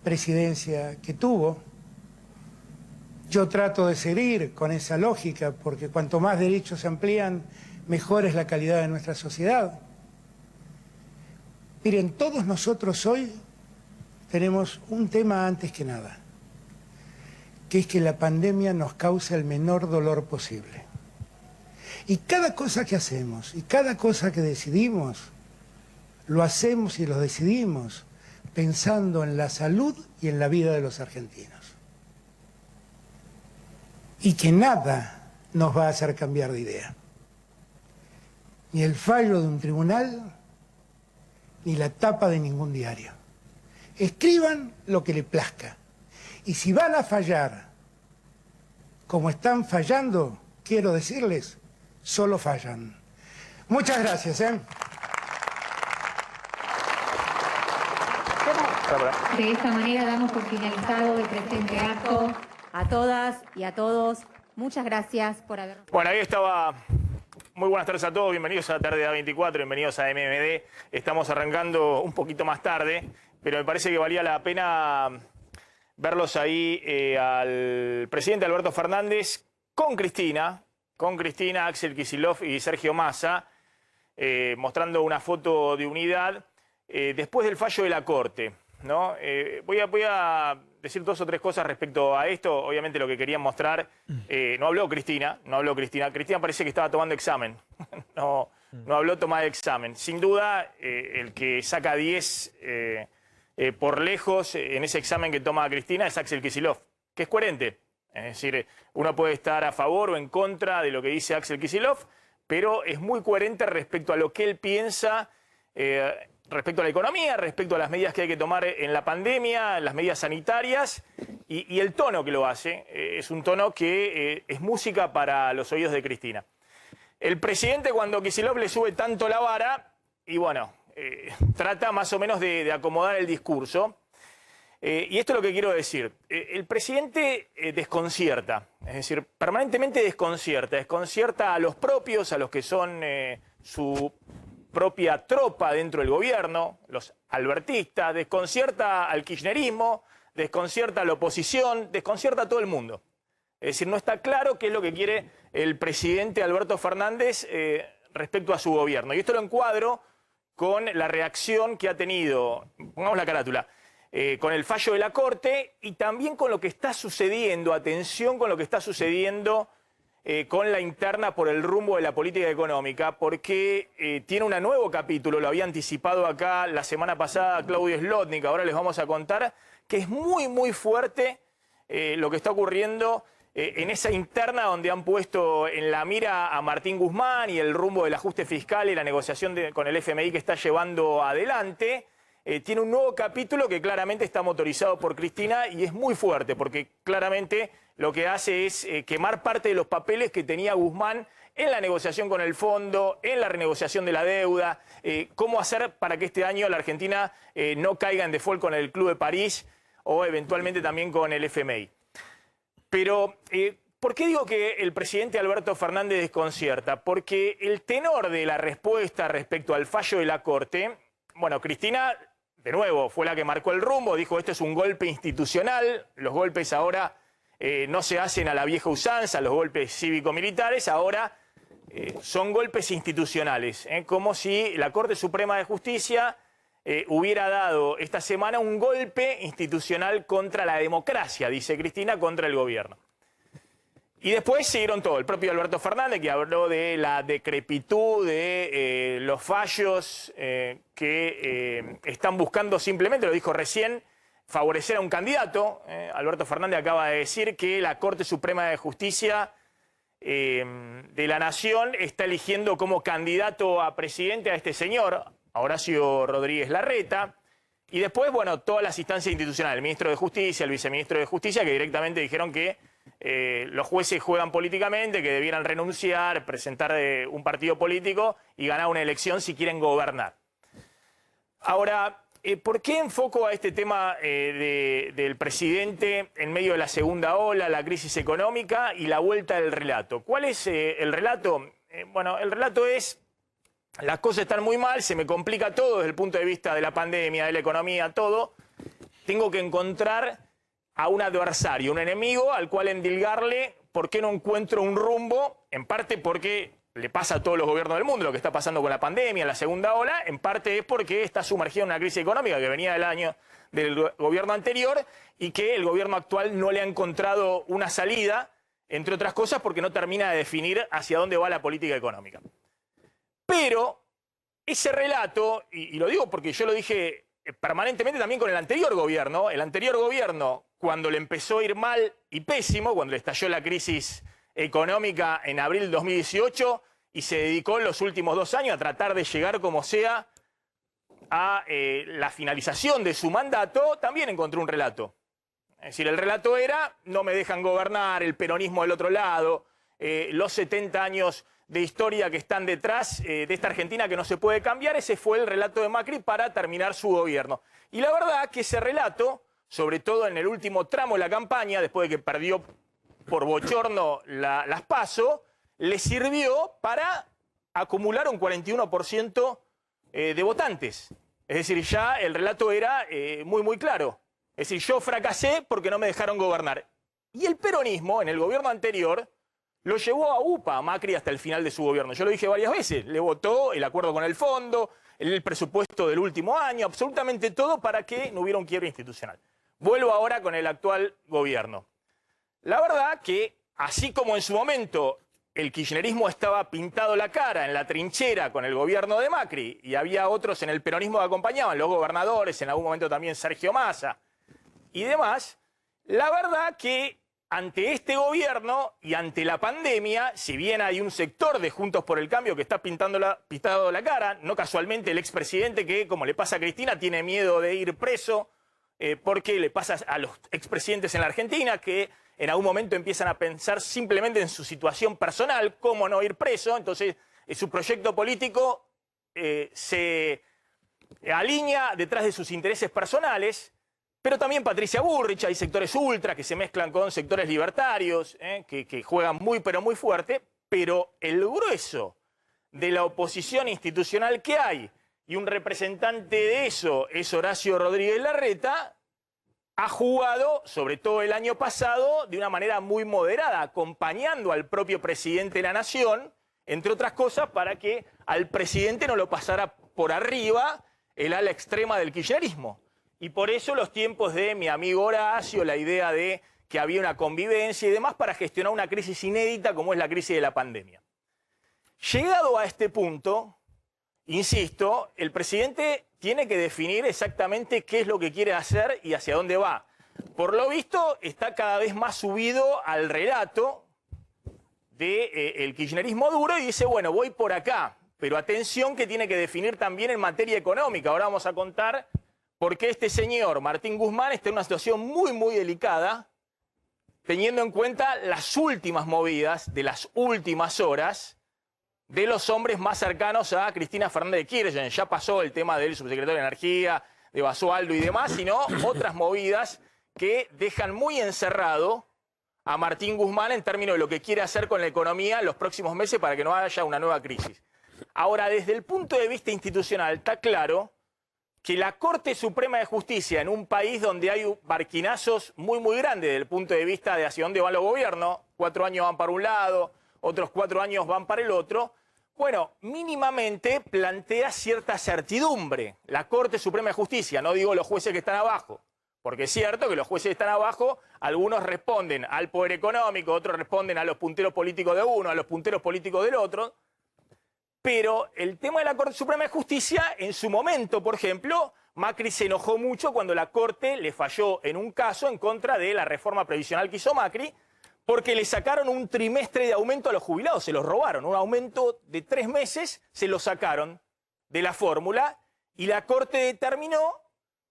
presidencia que tuvo. Yo trato de seguir con esa lógica porque cuanto más derechos se amplían, mejor es la calidad de nuestra sociedad. Miren, todos nosotros hoy tenemos un tema antes que nada, que es que la pandemia nos causa el menor dolor posible. Y cada cosa que hacemos y cada cosa que decidimos, lo hacemos y lo decidimos pensando en la salud y en la vida de los argentinos. Y que nada nos va a hacer cambiar de idea. Ni el fallo de un tribunal, ni la tapa de ningún diario. Escriban lo que les plazca. Y si van a fallar como están fallando, quiero decirles, solo fallan. Muchas gracias. De esta manera damos por finalizado el presente acto. A todas y a todos, muchas gracias por haber... Bueno, ahí estaba. Muy buenas tardes a todos, bienvenidos a Tarde A24, bienvenidos a MMD. Estamos arrancando un poquito más tarde, pero me parece que valía la pena verlos ahí al presidente Alberto Fernández con Cristina, Axel Kicillof y Sergio Massa, mostrando una foto de unidad después del fallo de la Corte, ¿no? Voy a decir 2 o 3 cosas respecto a esto. Obviamente lo que querían mostrar, no habló Cristina. Cristina parece que estaba tomando examen. no habló tomar examen. Sin duda, el que saca 10 por lejos en ese examen que toma Cristina es Axel Kicillof, que es coherente. Es decir, uno puede estar a favor o en contra de lo que dice Axel Kicillof, pero es muy coherente respecto a lo que él piensa, respecto a la economía, respecto a las medidas que hay que tomar en la pandemia, las medidas sanitarias y el tono que lo hace. Es un tono que es música para los oídos de Cristina. El presidente, cuando Kicillof le sube tanto la vara, y bueno, trata más o menos de acomodar el discurso. Y esto es lo que quiero decir. El presidente desconcierta, es decir, permanentemente desconcierta a los propios, a los que son su propia tropa dentro del gobierno, los albertistas, desconcierta al kirchnerismo, desconcierta a la oposición, desconcierta a todo el mundo. Es decir, no está claro qué es lo que quiere el presidente Alberto Fernández respecto a su gobierno. Y esto lo encuadro con la reacción que ha tenido, pongamos la carátula, con el fallo de la Corte y también con lo que está sucediendo, atención con lo que está sucediendo con la interna por el rumbo de la política económica, porque tiene un nuevo capítulo, lo había anticipado acá la semana pasada Claudio Zlotnik, ahora les vamos a contar, que es muy, muy fuerte lo que está ocurriendo en esa interna donde han puesto en la mira a Martín Guzmán y el rumbo del ajuste fiscal y la negociación con el FMI que está llevando adelante. Tiene un nuevo capítulo que claramente está motorizado por Cristina y es muy fuerte porque claramente lo que hace es quemar parte de los papeles que tenía Guzmán en la negociación con el fondo, en la renegociación de la deuda, cómo hacer para que este año la Argentina no caiga en default con el Club de París o eventualmente también con el FMI. Pero, ¿por qué digo que el presidente Alberto Fernández desconcierta? Porque el tenor de la respuesta respecto al fallo de la Corte, bueno, Cristina, de nuevo, fue la que marcó el rumbo, dijo esto es un golpe institucional, los golpes ahora no se hacen a la vieja usanza, los golpes cívico-militares, ahora son golpes institucionales, como si la Corte Suprema de Justicia hubiera dado esta semana un golpe institucional contra la democracia, dice Cristina, contra el gobierno. Y después siguieron todo, el propio Alberto Fernández, que habló de la decrepitud, de los fallos que están buscando simplemente, lo dijo recién, favorecer a un candidato. Alberto Fernández acaba de decir que la Corte Suprema de Justicia de la Nación está eligiendo como candidato a presidente a este señor, a Horacio Rodríguez Larreta. Y después, bueno, todas las instancias institucionales, el ministro de Justicia, el viceministro de Justicia, que directamente dijeron que los jueces juegan políticamente, que debieran renunciar, presentar un partido político y ganar una elección si quieren gobernar. Ahora, ¿por qué enfoco a este tema del presidente en medio de la segunda ola, la crisis económica y la vuelta del relato? ¿Cuál es el relato? Bueno, el relato es: las cosas están muy mal, se me complica todo desde el punto de vista de la pandemia, de la economía, todo. Tengo que encontrar a un adversario, un enemigo al cual endilgarle. ¿Por qué no encuentro un rumbo? En parte porque le pasa a todos los gobiernos del mundo lo que está pasando con la pandemia, la segunda ola. En parte es porque está sumergido en una crisis económica que venía del gobierno anterior y que el gobierno actual no le ha encontrado una salida, entre otras cosas porque no termina de definir hacia dónde va la política económica. Pero ese relato, y lo digo porque yo lo dije permanentemente también con el anterior gobierno, cuando le empezó a ir mal y pésimo, cuando le estalló la crisis económica en abril de 2018 y se dedicó en los últimos 2 años a tratar de llegar como sea a la finalización de su mandato, también encontró un relato. Es decir, el relato era: no me dejan gobernar, el peronismo del otro lado, los 70 años de historia que están detrás de esta Argentina que no se puede cambiar. Ese fue el relato de Macri para terminar su gobierno. Y la verdad que ese relato, sobre todo en el último tramo de la campaña, después de que perdió por bochorno las PASO, le sirvió para acumular un 41% de votantes. Es decir, ya el relato era muy, muy claro. Es decir, yo fracasé porque no me dejaron gobernar. Y el peronismo, en el gobierno anterior, lo llevó a UPA, a Macri, hasta el final de su gobierno. Yo lo dije varias veces. Le votó el acuerdo con el fondo, el presupuesto del último año, absolutamente todo para que no hubiera un quiebre institucional. Vuelvo ahora con el actual gobierno. La verdad que, así como en su momento el kirchnerismo estaba pintado la cara en la trinchera con el gobierno de Macri y había otros en el peronismo que acompañaban, los gobernadores, en algún momento también Sergio Massa y demás, la verdad que ante este gobierno y ante la pandemia, si bien hay un sector de Juntos por el Cambio que está pintado la cara, no casualmente el expresidente que, como le pasa a Cristina, tiene miedo de ir preso, porque le pasa a los expresidentes en la Argentina que en algún momento empiezan a pensar simplemente en su situación personal, cómo no ir preso. Entonces su proyecto político se alinea detrás de sus intereses personales. Pero también Patricia Bullrich, hay sectores ultra que se mezclan con sectores libertarios, que juegan muy pero muy fuerte, pero el grueso de la oposición institucional que hay, y un representante de eso es Horacio Rodríguez Larreta, ha jugado, sobre todo el año pasado, de una manera muy moderada, acompañando al propio presidente de la Nación, entre otras cosas, para que al presidente no lo pasara por arriba el ala extrema del kirchnerismo. Y por eso los tiempos de mi amigo Horacio, la idea de que había una convivencia y demás para gestionar una crisis inédita como es la crisis de la pandemia. Llegado a este punto, insisto, el presidente tiene que definir exactamente qué es lo que quiere hacer y hacia dónde va. Por lo visto, está cada vez más subido al relato del kirchnerismo duro y dice, bueno, voy por acá, pero atención que tiene que definir también en materia económica. Ahora vamos a contar por qué este señor, Martín Guzmán, está en una situación muy, muy delicada, teniendo en cuenta las últimas movidas de las últimas horas de los hombres más cercanos a Cristina Fernández de Kirchner. Ya pasó el tema del subsecretario de Energía, de Basualdo y demás, sino otras movidas que dejan muy encerrado a Martín Guzmán en términos de lo que quiere hacer con la economía en los próximos meses para que no haya una nueva crisis. Ahora, desde el punto de vista institucional, está claro que la Corte Suprema de Justicia, en un país donde hay barquinazos muy, muy grandes desde el punto de vista de hacia dónde van los gobiernos, 4 años van para un lado, otros 4 años van para el otro, bueno, mínimamente plantea cierta certidumbre. La Corte Suprema de Justicia, no digo los jueces que están abajo, porque es cierto que los jueces que están abajo, algunos responden al poder económico, otros responden a los punteros políticos de uno, a los punteros políticos del otro, pero el tema de la Corte Suprema de Justicia, en su momento, por ejemplo, Macri se enojó mucho cuando la Corte le falló en un caso en contra de la reforma previsional que hizo Macri, porque le sacaron un trimestre de aumento a los jubilados, se los robaron, un aumento de 3 meses, se lo sacaron de la fórmula y la Corte determinó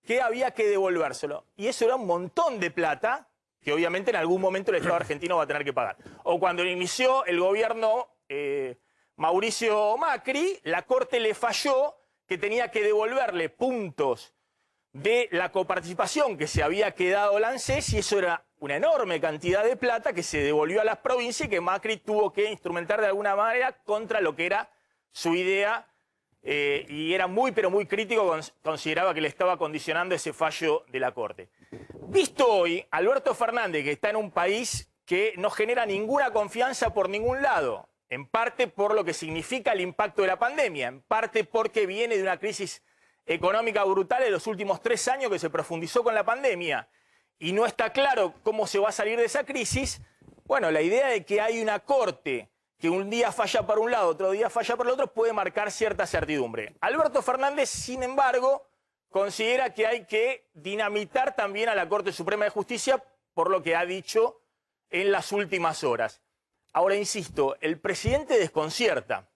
que había que devolvérselo. Y eso era un montón de plata que obviamente en algún momento el Estado argentino va a tener que pagar. O cuando inició el gobierno Mauricio Macri, la Corte le falló que tenía que devolverle puntos de la coparticipación que se había quedado la ANSES y eso era una enorme cantidad de plata que se devolvió a las provincias y que Macri tuvo que instrumentar de alguna manera contra lo que era su idea y era muy pero muy crítico, consideraba que le estaba condicionando ese fallo de la Corte. Visto hoy, Alberto Fernández, que está en un país que no genera ninguna confianza por ningún lado, en parte por lo que significa el impacto de la pandemia, en parte porque viene de una crisis económica brutal en los últimos 3 años que se profundizó con la pandemia y no está claro cómo se va a salir de esa crisis, bueno, la idea de que hay una Corte que un día falla por un lado, otro día falla por el otro, puede marcar cierta certidumbre. Alberto Fernández, sin embargo, considera que hay que dinamitar también a la Corte Suprema de Justicia por lo que ha dicho en las últimas horas. Ahora, insisto, el presidente desconcierta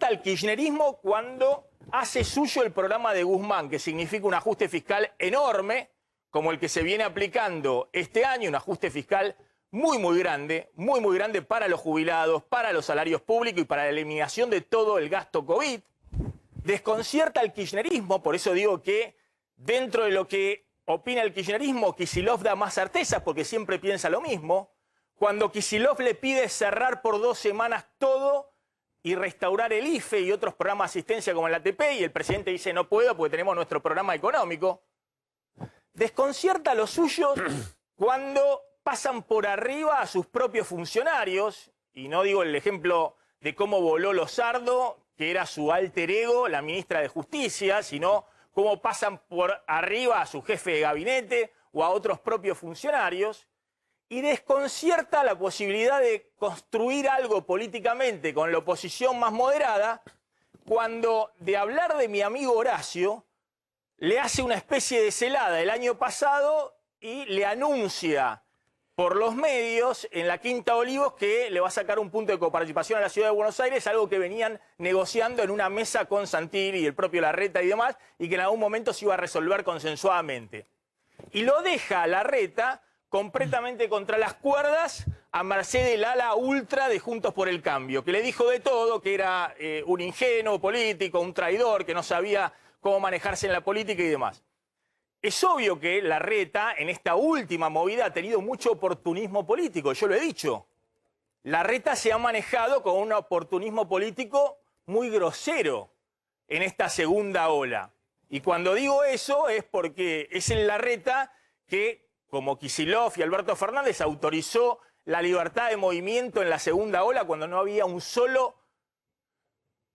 al kirchnerismo cuando hace suyo el programa de Guzmán, que significa un ajuste fiscal enorme, como el que se viene aplicando este año, un ajuste fiscal muy, muy grande para los jubilados, para los salarios públicos y para la eliminación de todo el gasto COVID. Desconcierta al kirchnerismo, por eso digo que dentro de lo que opina el kirchnerismo, Kicillof da más certeza porque siempre piensa lo mismo. Cuando Kicillof le pide cerrar por 2 semanas todo y restaurar el IFE y otros programas de asistencia como el ATP, y el presidente dice no puedo porque tenemos nuestro programa económico. Desconcierta a los suyos cuando pasan por arriba a sus propios funcionarios, y no digo el ejemplo de cómo voló Lozardo, que era su alter ego, la ministra de Justicia, sino cómo pasan por arriba a su jefe de gabinete o a otros propios funcionarios, y desconcierta la posibilidad de construir algo políticamente con la oposición más moderada, cuando de hablar de mi amigo Horacio, le hace una especie de celada el año pasado y le anuncia por los medios en la Quinta Olivos que le va a sacar un punto de coparticipación a la Ciudad de Buenos Aires, algo que venían negociando en una mesa con Santilli y el propio Larreta y demás, y que en algún momento se iba a resolver consensuadamente. Y lo deja a Larreta completamente contra las cuerdas a merced del ala ultra de Juntos por el Cambio, que le dijo de todo, que era un ingenuo político, un traidor, que no sabía cómo manejarse en la política y demás. es obvio que Larreta en esta última movida ha tenido mucho oportunismo político, yo lo he dicho. Larreta se ha manejado con un oportunismo político muy grosero en esta segunda ola. Y cuando digo eso es porque es el Larreta que, como Kicillof y Alberto Fernández, autorizó la libertad de movimiento en la segunda ola cuando no había un solo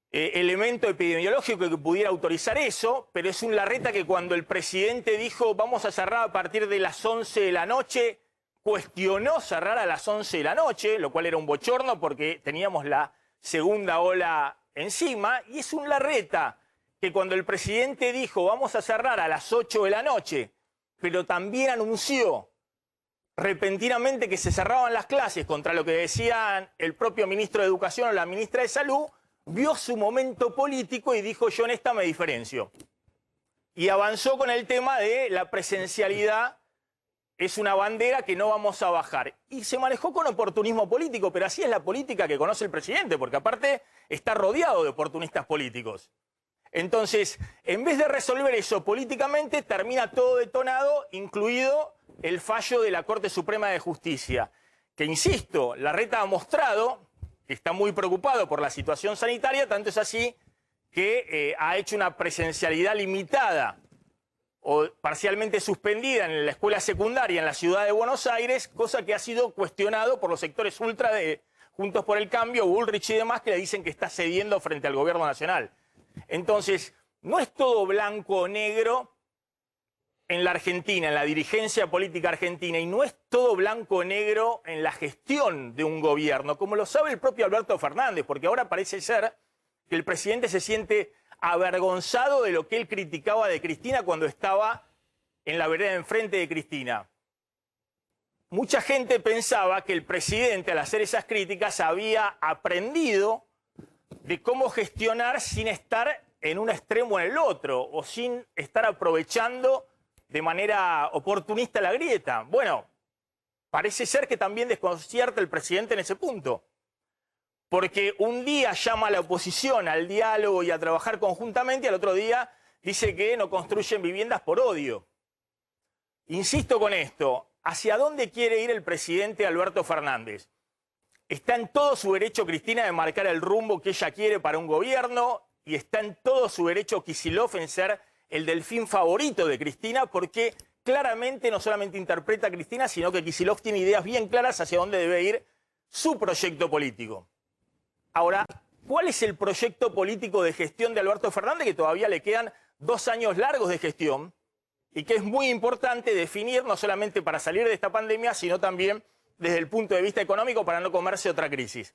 elemento epidemiológico que pudiera autorizar eso, pero es un Larreta que cuando el presidente dijo vamos a cerrar a partir de las 11 de la noche, cuestionó cerrar a las 11 de la noche, lo cual era un bochorno porque teníamos la segunda ola encima, y es un Larreta que cuando el presidente dijo vamos a cerrar a las 8 de la noche, pero también anunció repentinamente que se cerraban las clases contra lo que decían el propio ministro de Educación o la ministra de Salud, vio su momento político y dijo yo en esta me diferencio. Y avanzó con el tema de la presencialidad, es una bandera que no vamos a bajar. Y se manejó con oportunismo político, pero así es la política que conoce el presidente, porque aparte está rodeado de oportunistas políticos. Entonces, en vez de resolver eso políticamente, termina todo detonado, incluido el fallo de la Corte Suprema de Justicia, que, insisto, Larreta ha mostrado que está muy preocupado por la situación sanitaria, tanto es así que ha hecho una presencialidad limitada o parcialmente suspendida en la escuela secundaria en la ciudad de Buenos Aires, cosa que ha sido cuestionado por los sectores ultra de Juntos por el Cambio, Bullrich y demás, que le dicen que está cediendo frente al gobierno nacional. Entonces, no es todo blanco o negro en la Argentina, en la dirigencia política argentina, y no es todo blanco o negro en la gestión de un gobierno, como lo sabe el propio Alberto Fernández, porque ahora parece ser que el presidente se siente avergonzado de lo que él criticaba de Cristina cuando estaba en la vereda enfrente de Cristina. Mucha gente pensaba que el presidente, al hacer esas críticas, había aprendido de cómo gestionar sin estar en un extremo o en el otro, o sin estar aprovechando de manera oportunista la grieta. Bueno, parece ser que también desconcierta el presidente en ese punto, porque un día llama a la oposición al diálogo y a trabajar conjuntamente, y al otro día dice que no construyen viviendas por odio. Insisto con esto, ¿hacia dónde quiere ir el presidente Alberto Fernández? Está en todo su derecho Cristina de marcar el rumbo que ella quiere para un gobierno, y está en todo su derecho Kicillof en ser el delfín favorito de Cristina, porque claramente no solamente interpreta a Cristina, sino que Kicillof tiene ideas bien claras hacia dónde debe ir su proyecto político. Ahora, ¿cuál es el proyecto político de gestión de Alberto Fernández? Que todavía le quedan 2 años largos de gestión y que es muy importante definir, no solamente para salir de esta pandemia, sino también desde el punto de vista económico para no comerse otra crisis.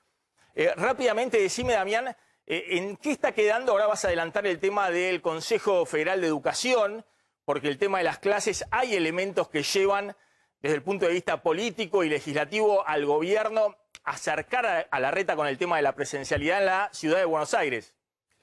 Rápidamente, decime, Damián, ¿en qué está quedando? Ahora vas a adelantar el tema del Consejo Federal de Educación, porque el tema de las clases hay elementos que llevan desde el punto de vista político y legislativo al gobierno a acercar a Larreta con el tema de la presencialidad en la ciudad de Buenos Aires.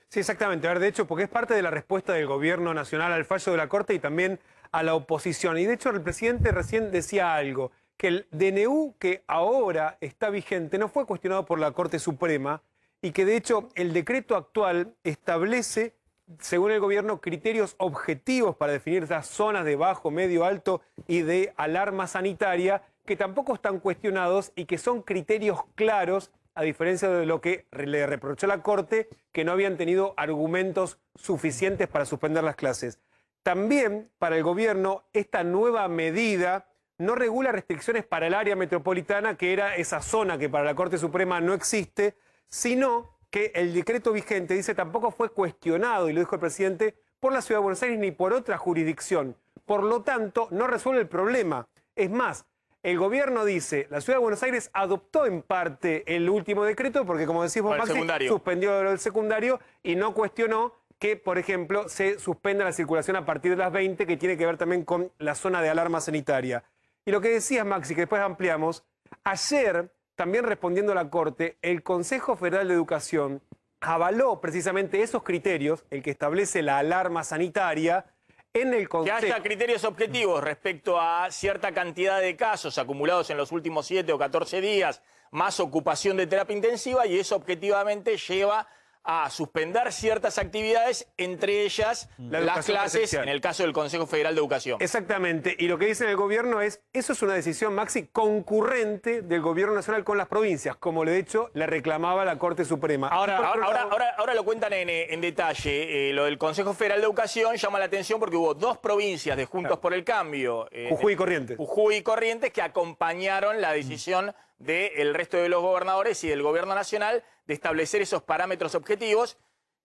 Sí, exactamente. A ver, de hecho, porque es parte de la respuesta del gobierno nacional al fallo de la Corte y también a la oposición. Y de hecho, el presidente recién decía algo, que el DNU que ahora está vigente no fue cuestionado por la Corte Suprema, y que de hecho el decreto actual establece, según el gobierno, criterios objetivos para definir esas zonas de bajo, medio, alto y de alarma sanitaria, que tampoco están cuestionados y que son criterios claros, a diferencia de lo que le reprochó la Corte, que no habían tenido argumentos suficientes para suspender las clases. También para el gobierno esta nueva medida no regula restricciones para el área metropolitana, que era esa zona que para la Corte Suprema no existe, sino que el decreto vigente, dice, tampoco fue cuestionado, y lo dijo el presidente, por la Ciudad de Buenos Aires ni por otra jurisdicción. Por lo tanto, no resuelve el problema. Es más, el gobierno dice, la Ciudad de Buenos Aires adoptó en parte el último decreto, porque como decís vos, Maxi, suspendió el secundario y no cuestionó que, por ejemplo, se suspenda la circulación a partir de las 20, que tiene que ver también con la zona de alarma sanitaria. Y lo que decías, Maxi, que después ampliamos, ayer, también respondiendo a la Corte, el Consejo Federal de Educación avaló precisamente esos criterios, el que establece la alarma sanitaria, en el Consejo. Que haya criterios objetivos respecto a cierta cantidad de casos acumulados en los últimos 7 o 14 días, más ocupación de terapia intensiva, y eso objetivamente lleva a suspender ciertas actividades, entre ellas La las educación clases, presencial. en el caso del Consejo Federal de Educación. Exactamente, y lo que dice el gobierno es, eso es una decisión, Maxi, concurrente del gobierno nacional con las provincias, como de hecho le reclamaba la Corte Suprema. Ahora lo cuentan en detalle. Lo del Consejo Federal de Educación llama la atención porque hubo 2 provincias de Juntos por el Cambio, Jujuy y Corrientes. Jujuy y Corrientes, que acompañaron la decisión del resto de los gobernadores y del gobierno nacional de establecer esos parámetros objetivos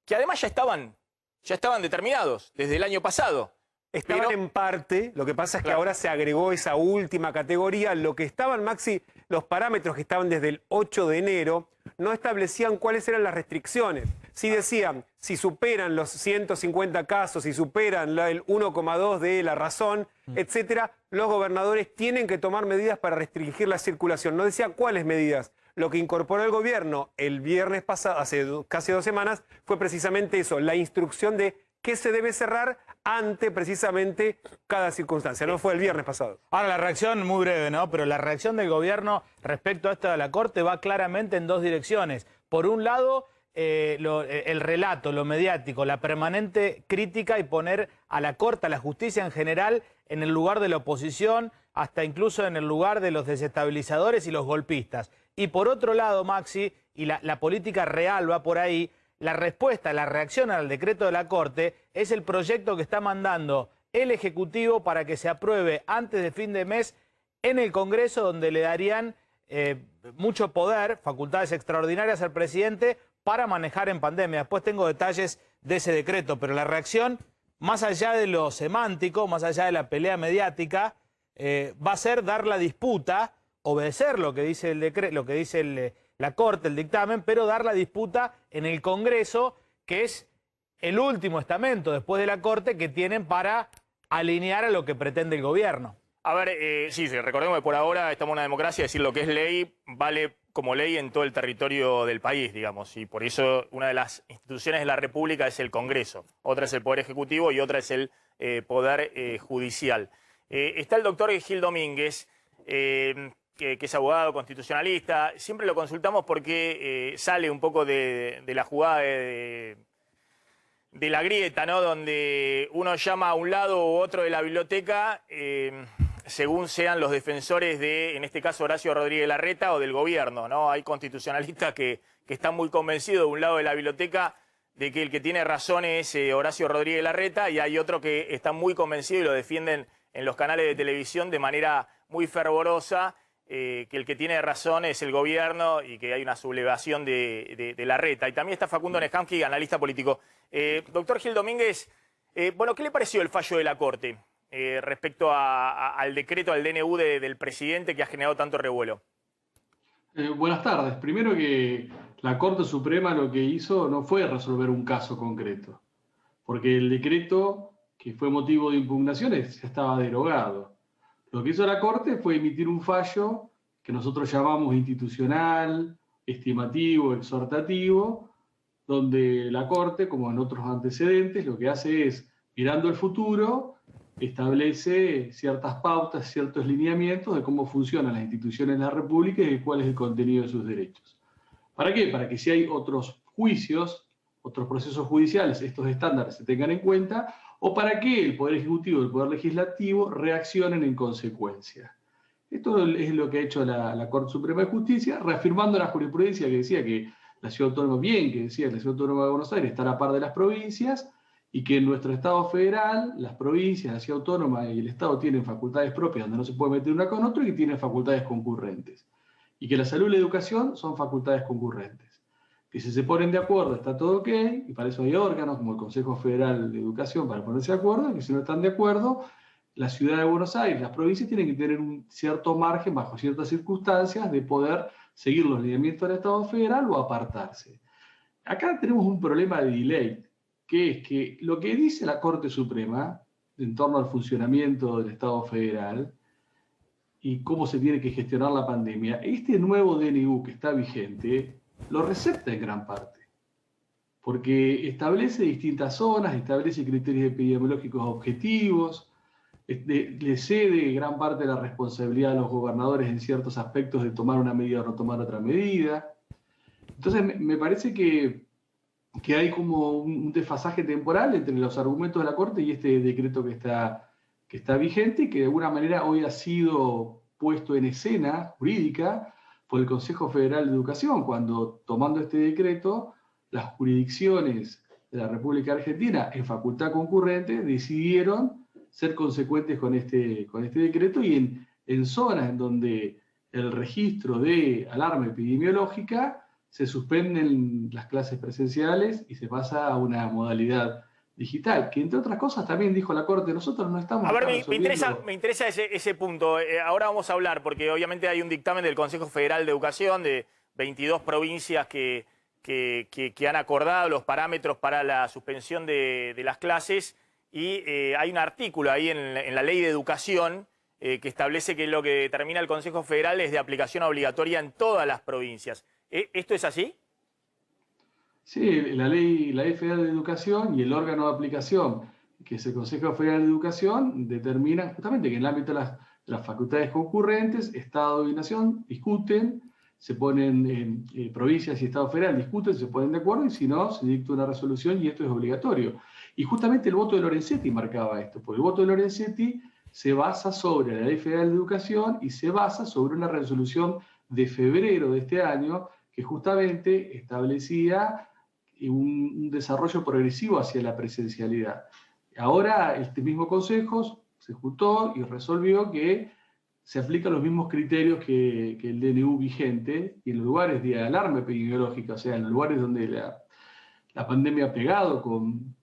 que además ya estaban determinados desde el año pasado. Estaban en parte, lo que pasa es que Claro. ahora se agregó esa última categoría. Lo que estaban, Maxi, los parámetros que estaban desde el 8 de enero, no establecían cuáles eran las restricciones. Sí decían, si superan los 150 casos, si superan el 1,2 de la razón, etcétera, los gobernadores tienen que tomar medidas para restringir la circulación. No decían cuáles medidas. Lo que incorporó el gobierno el viernes pasado, hace casi 2 semanas, fue precisamente eso, la instrucción de qué se debe cerrar ante precisamente cada circunstancia. No fue el viernes pasado. Ahora, la reacción, muy breve, ¿no? Pero la reacción del gobierno respecto a esto de la Corte va claramente en 2 direcciones. Por un lado, el relato, lo mediático, la permanente crítica y poner a la Corte, a la justicia en general, en el lugar de la oposición, hasta incluso en el lugar de los desestabilizadores y los golpistas. Y por otro lado, Maxi, y la política real va por ahí, la respuesta, la reacción al decreto de la Corte es el proyecto que está mandando el Ejecutivo para que se apruebe antes de fin de mes en el Congreso, donde le darían mucho poder, facultades extraordinarias al presidente para manejar en pandemia. Después tengo detalles de ese decreto, pero la reacción, más allá de lo semántico, más allá de la pelea mediática, va a ser dar la disputa, obedecer lo que dice el decreto, lo que dice la Corte, el dictamen, pero dar la disputa en el Congreso, que es el último estamento después de la Corte que tienen para alinear a lo que pretende el gobierno. A ver, sí, recordemos que por ahora estamos en una democracia, decir lo que es ley vale como ley en todo el territorio del país, digamos, y por eso una de las instituciones de la República es el Congreso, otra es el Poder Ejecutivo y otra es el Poder Judicial. Está el doctor Gil Domínguez, que es abogado constitucionalista. Siempre lo consultamos porque sale un poco de la jugada de la grieta, ¿no? Donde uno llama a un lado u otro de la biblioteca, según sean los defensores de, en este caso, Horacio Rodríguez Larreta o del gobierno, ¿no? Hay constitucionalistas que están muy convencidos de un lado de la biblioteca de que el que tiene razón es Horacio Rodríguez Larreta, y hay otro que está muy convencido y lo defienden en los canales de televisión de manera muy fervorosa, que el que tiene razón es el gobierno y que hay una sublevación de Larreta. Y también está Facundo Nejamsky, analista político. Doctor Gil Domínguez, bueno, ¿qué le pareció el fallo de la Corte respecto al decreto, al DNU del presidente que ha generado tanto revuelo? Buenas tardes. Primero, que la Corte Suprema lo que hizo no fue resolver un caso concreto, porque el decreto que fue motivo de impugnaciones ya estaba derogado. Lo que hizo la Corte fue emitir un fallo que nosotros llamamos institucional, estimativo, exhortativo, donde la Corte, como en otros antecedentes, lo que hace es, mirando el futuro, establece ciertas pautas, ciertos lineamientos de cómo funcionan las instituciones de la República y de cuál es el contenido de sus derechos. ¿Para qué? Para que si hay otros juicios, otros procesos judiciales, estos estándares se tengan en cuenta, o para que el Poder Ejecutivo y el Poder Legislativo reaccionen en consecuencia. Esto es lo que ha hecho la Corte Suprema de Justicia, reafirmando la jurisprudencia que decía que la Ciudad Autónoma, que decía que la Ciudad Autónoma de Buenos Aires está a la par de las provincias, y que en nuestro Estado federal, las provincias, la Ciudad Autónoma y el Estado tienen facultades propias donde no se puede meter una con otro, y que tienen facultades concurrentes. Y que la salud y la educación son facultades concurrentes. Que si se ponen de acuerdo está todo ok, y para eso hay órganos como el Consejo Federal de Educación para ponerse de acuerdo, y que si no están de acuerdo, la Ciudad de Buenos Aires, las provincias tienen que tener un cierto margen, bajo ciertas circunstancias, de poder seguir los lineamientos del Estado federal o apartarse. Acá tenemos un problema de delay, que es que lo que dice la Corte Suprema en torno al funcionamiento del Estado federal y cómo se tiene que gestionar la pandemia, este nuevo DNU que está vigente lo recepta en gran parte, porque establece distintas zonas, establece criterios epidemiológicos objetivos, le cede gran parte de la responsabilidad a los gobernadores en ciertos aspectos de tomar una medida o no tomar otra medida. Entonces me parece que que hay como un desfasaje temporal entre los argumentos de la Corte y este decreto que está vigente y que de alguna manera hoy ha sido puesto en escena jurídica por el Consejo Federal de Educación, cuando tomando este decreto, las jurisdicciones de la República Argentina en facultad concurrente decidieron ser consecuentes con este decreto y en zonas en donde el registro de alarma epidemiológica se suspenden las clases presenciales y se pasa a una modalidad digital, que entre otras cosas también dijo la Corte, nosotros no estamos... A ver, resolviendo... me interesa ese punto. Ahora vamos a hablar, porque obviamente hay un dictamen del Consejo Federal de Educación de 22 provincias que han acordado los parámetros para la suspensión de las clases, y hay un artículo ahí en la Ley de Educación que establece que lo que determina el Consejo Federal es de aplicación obligatoria en todas las provincias. ¿Esto es así? Sí, la Ley Federal de Educación y el órgano de aplicación, que es el Consejo Federal de Educación, determinan justamente que en el ámbito de las facultades concurrentes, Estado y Nación discuten, se ponen provincias y Estado Federal discuten, se ponen de acuerdo y si no, se dicta una resolución y esto es obligatorio. Y justamente el voto de Lorenzetti marcaba esto, porque el voto de Lorenzetti se basa sobre la Ley Federal de Educación y se basa sobre una resolución de febrero de este año que justamente establecía un desarrollo progresivo hacia la presencialidad. Ahora este mismo Consejo se juntó y resolvió que se aplican los mismos criterios que el DNU vigente y en los lugares de alarma epidemiológica, o sea, en los lugares donde la pandemia ha pegado con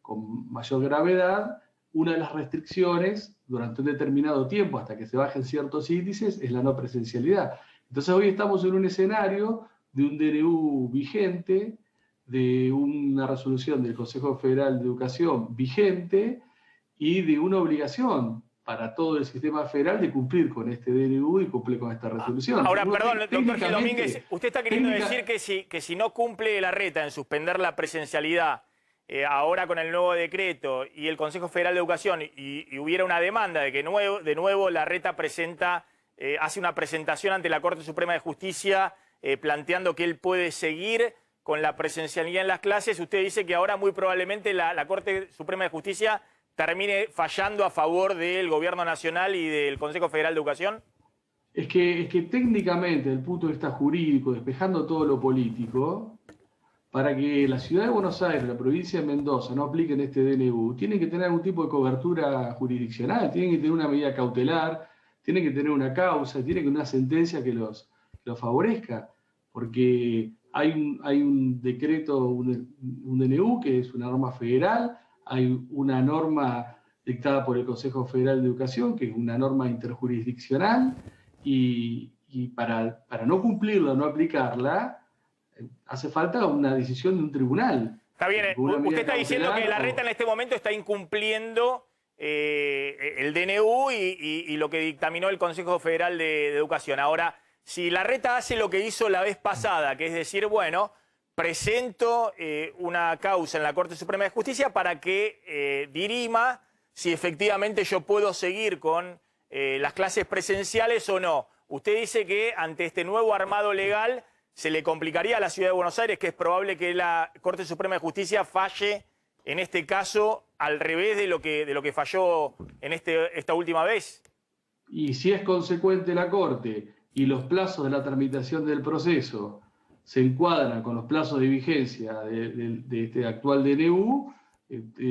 mayor gravedad, una de las restricciones durante un determinado tiempo, hasta que se bajen ciertos índices, es la no presencialidad. Entonces hoy estamos en un escenario de un DNU vigente, de una resolución del Consejo Federal de Educación vigente y de una obligación para todo el sistema federal de cumplir con este DNU y cumplir con esta resolución. Ahora, perdón, doctor Gil Domínguez, usted está queriendo decir que si no cumple la reta en suspender la presencialidad ahora con el nuevo decreto y el Consejo Federal de Educación y hubiera una demanda de que de nuevo la reta hace una presentación ante la Corte Suprema de Justicia planteando que él puede seguir con la presencialidad en las clases, usted dice que ahora muy probablemente la Corte Suprema de Justicia termine fallando a favor del Gobierno Nacional y del Consejo Federal de Educación? Es que técnicamente, desde el punto de vista jurídico, despejando todo lo político, para que la ciudad de Buenos Aires, la provincia de Mendoza no apliquen este DNU, tienen que tener algún tipo de cobertura jurisdiccional, tienen que tener una medida cautelar, tienen que tener una causa, tienen que tener una sentencia que los favorezca, porque hay un decreto, un DNU, que es una norma federal, hay una norma dictada por el Consejo Federal de Educación, que es una norma interjurisdiccional, y para no cumplirla, no aplicarla, hace falta una decisión de un tribunal. Está bien, usted está diciendo que la reta en este momento está incumpliendo el DNU y lo que dictaminó el Consejo Federal de Educación. Ahora, si la reta hace lo que hizo la vez pasada, que es decir, bueno, presento una causa en la Corte Suprema de Justicia para que dirima si efectivamente yo puedo seguir con las clases presenciales o no. Usted dice que ante este nuevo armado legal se le complicaría a la Ciudad de Buenos Aires, que es probable que la Corte Suprema de Justicia falle en este caso al revés de lo que falló en esta última vez. Y si es consecuente la Corte y los plazos de la tramitación del proceso se encuadran con los plazos de vigencia de este actual DNU,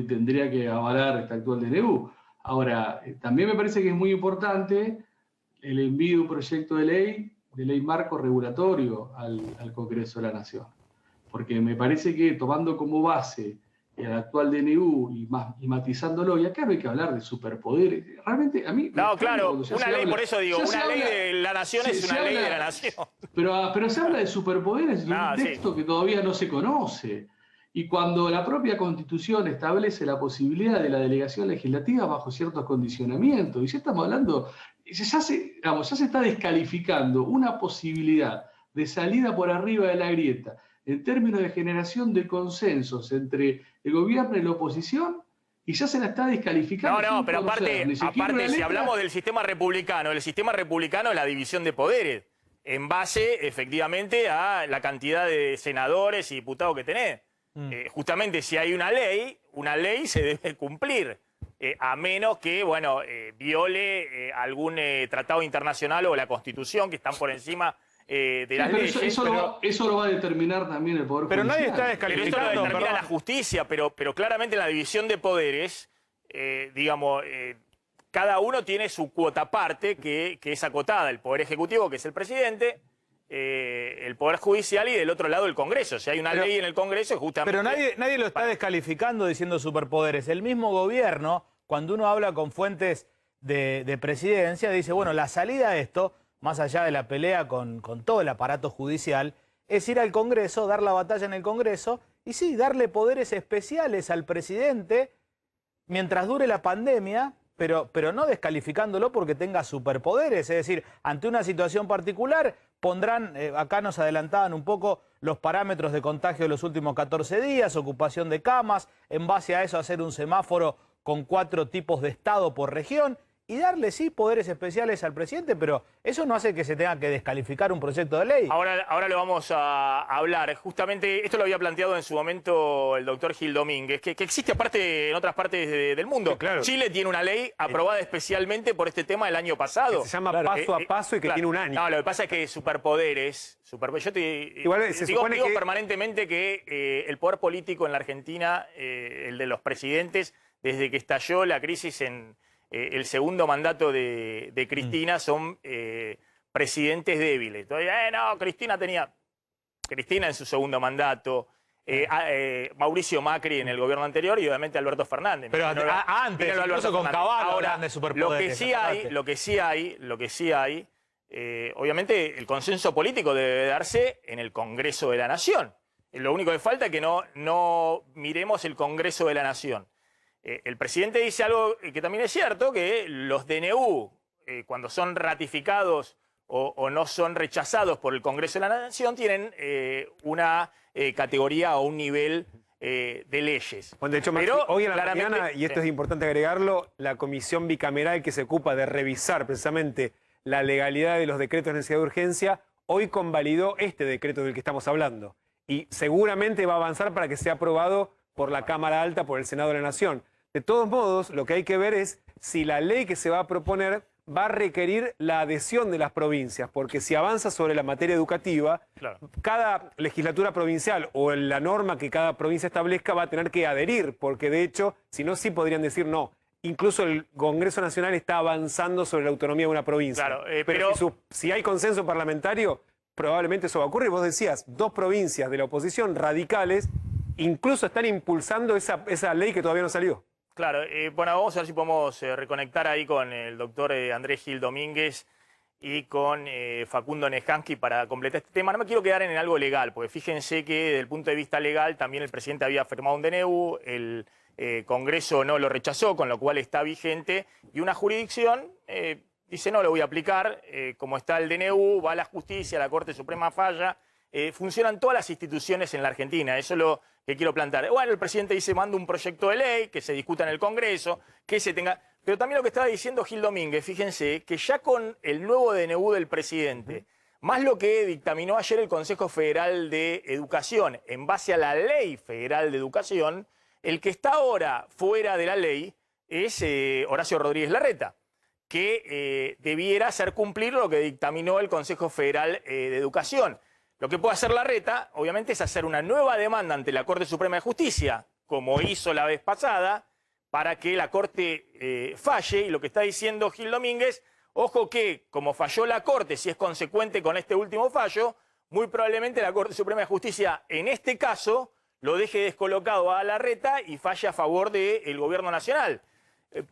tendría que avalar este actual DNU. Ahora, también me parece que es muy importante el envío de un proyecto de ley marco regulatorio al Congreso de la Nación. Porque me parece que tomando como base el actual DNU y matizándolo, y acá no hay que hablar de superpoderes. Realmente a mí... No, claro, una ley, por eso digo, una ley de la Nación es una ley de la Nación. Pero se habla de superpoderes en un texto que todavía no se conoce. Y cuando la propia Constitución establece la posibilidad de la delegación legislativa bajo ciertos condicionamientos, y ya estamos hablando, ya se está descalificando una posibilidad de salida por arriba de la grieta en términos de generación de consensos entre el gobierno y la oposición, y ya se la está descalificando. No, pero aparte si hablamos del sistema republicano, el sistema republicano es la división de poderes, en base, efectivamente, a la cantidad de senadores y diputados que tenés. Justamente si hay una ley se debe cumplir. A menos que, bueno, viole algún tratado internacional o la Constitución, que están por encima de las leyes. Eso lo va a determinar también el Poder Judicial. Pero nadie está Pero esto lo descalificando, determina perdón. la justicia, pero claramente en la división de poderes, cada uno tiene su cuota parte que es acotada. El Poder Ejecutivo, que es el presidente, el Poder Judicial y del otro lado el Congreso. Si hay una ley en el Congreso, justamente... Pero nadie lo está descalificando diciendo superpoderes. El mismo gobierno, cuando uno habla con fuentes de presidencia, dice, bueno, la salida a esto, más allá de la pelea con todo el aparato judicial, es ir al Congreso, dar la batalla en el Congreso y sí, darle poderes especiales al presidente mientras dure la pandemia, pero no descalificándolo porque tenga superpoderes. Es decir, ante una situación particular pondrán, acá nos adelantaban un poco los parámetros de contagio de los últimos 14 días, ocupación de camas, en base a eso hacer un semáforo con 4 tipos de estado por región y darle, sí, poderes especiales al presidente, pero eso no hace que se tenga que descalificar un proyecto de ley. Ahora lo vamos a hablar. Justamente esto lo había planteado en su momento el doctor Gil Domínguez, que existe aparte en otras partes del mundo. Sí, claro. Chile tiene una ley aprobada especialmente por este tema el año pasado. Que se llama Paso a Paso y que tiene un año. No, lo que pasa es que superpoderes... yo Igual se digo supone que... permanentemente que el poder político en la Argentina, el de los presidentes, desde que estalló la crisis en... el segundo mandato de Cristina son presidentes débiles. Todavía, no, Cristina en su segundo mandato, Mauricio Macri en el gobierno anterior y obviamente Alberto Fernández. Pero antes, incluso con Caballo hablan de superpoderes. Lo que sí hay, obviamente el consenso político debe darse en el Congreso de la Nación. Lo único que falta es que no miremos el Congreso de la Nación. El presidente dice algo que también es cierto, que los DNU, cuando son ratificados o no son rechazados por el Congreso de la Nación, tienen una categoría o un nivel de leyes. Bueno, de hecho, Maxi, hoy en la mañana, y esto es importante agregarlo, la comisión bicameral que se ocupa de revisar precisamente la legalidad de los decretos de necesidad de urgencia, hoy convalidó este decreto del que estamos hablando. Y seguramente va a avanzar para que sea aprobado por la Cámara Alta, por el Senado de la Nación. De todos modos, lo que hay que ver es si la ley que se va a proponer va a requerir la adhesión de las provincias, porque si avanza sobre la materia educativa, Claro. cada legislatura provincial o la norma que cada provincia establezca va a tener que adherir, porque de hecho, si no, sí podrían decir no. Incluso el Congreso Nacional está avanzando sobre la autonomía de una provincia. Claro, pero si hay consenso parlamentario, probablemente eso va a ocurrir. Vos decías, 2 provincias de la oposición radicales incluso están impulsando esa ley que todavía no salió. Claro, bueno, vamos a ver si podemos reconectar ahí con el doctor Andrés Gil Domínguez y con Facundo Nejansky para completar este tema. No me quiero quedar en algo legal, porque fíjense que desde el punto de vista legal también el presidente había firmado un DNU, el Congreso no lo rechazó, con lo cual está vigente, y una jurisdicción dice no lo voy a aplicar, como está el DNU, va a la justicia, la Corte Suprema falla, funcionan todas las instituciones en la Argentina, eso es lo que quiero plantear. Bueno, el presidente dice manda un proyecto de ley, que se discuta en el Congreso, que se tenga... Pero también lo que estaba diciendo Gil Domínguez, fíjense, que ya con el nuevo DNU del presidente, más lo que dictaminó ayer el Consejo Federal de Educación, en base a la Ley Federal de Educación, el que está ahora fuera de la ley es Horacio Rodríguez Larreta, que debiera hacer cumplir lo que dictaminó el Consejo Federal de Educación. Lo que puede hacer Larreta, obviamente, es hacer una nueva demanda ante la Corte Suprema de Justicia, como hizo la vez pasada, para que la Corte falle. Y lo que está diciendo Gil Domínguez, ojo que, como falló la Corte, si es consecuente con este último fallo, muy probablemente la Corte Suprema de Justicia, en este caso, lo deje descolocado a Larreta y falle a favor del Gobierno Nacional.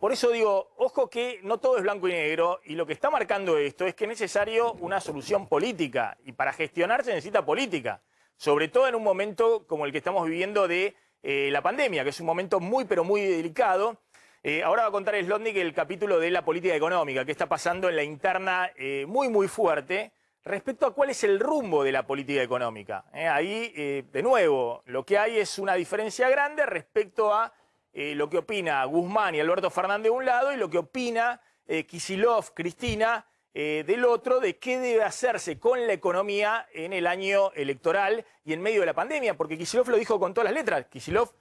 Por eso digo, ojo que no todo es blanco y negro, y lo que está marcando esto es que es necesario una solución política, y para gestionar se necesita política, sobre todo en un momento como el que estamos viviendo de la pandemia, que es un momento muy pero muy delicado. Ahora va a contar Slotnick el capítulo de la política económica, que está pasando en la interna muy fuerte, respecto a cuál es el rumbo de la política económica. Ahí, de nuevo, lo que hay es una diferencia grande respecto a lo que opina Guzmán y Alberto Fernández de un lado y lo que opina Kicillof, Cristina, del otro, de qué debe hacerse con la economía en el año electoral y en medio de la pandemia, porque Kicillof lo dijo con todas las letras. Kicillof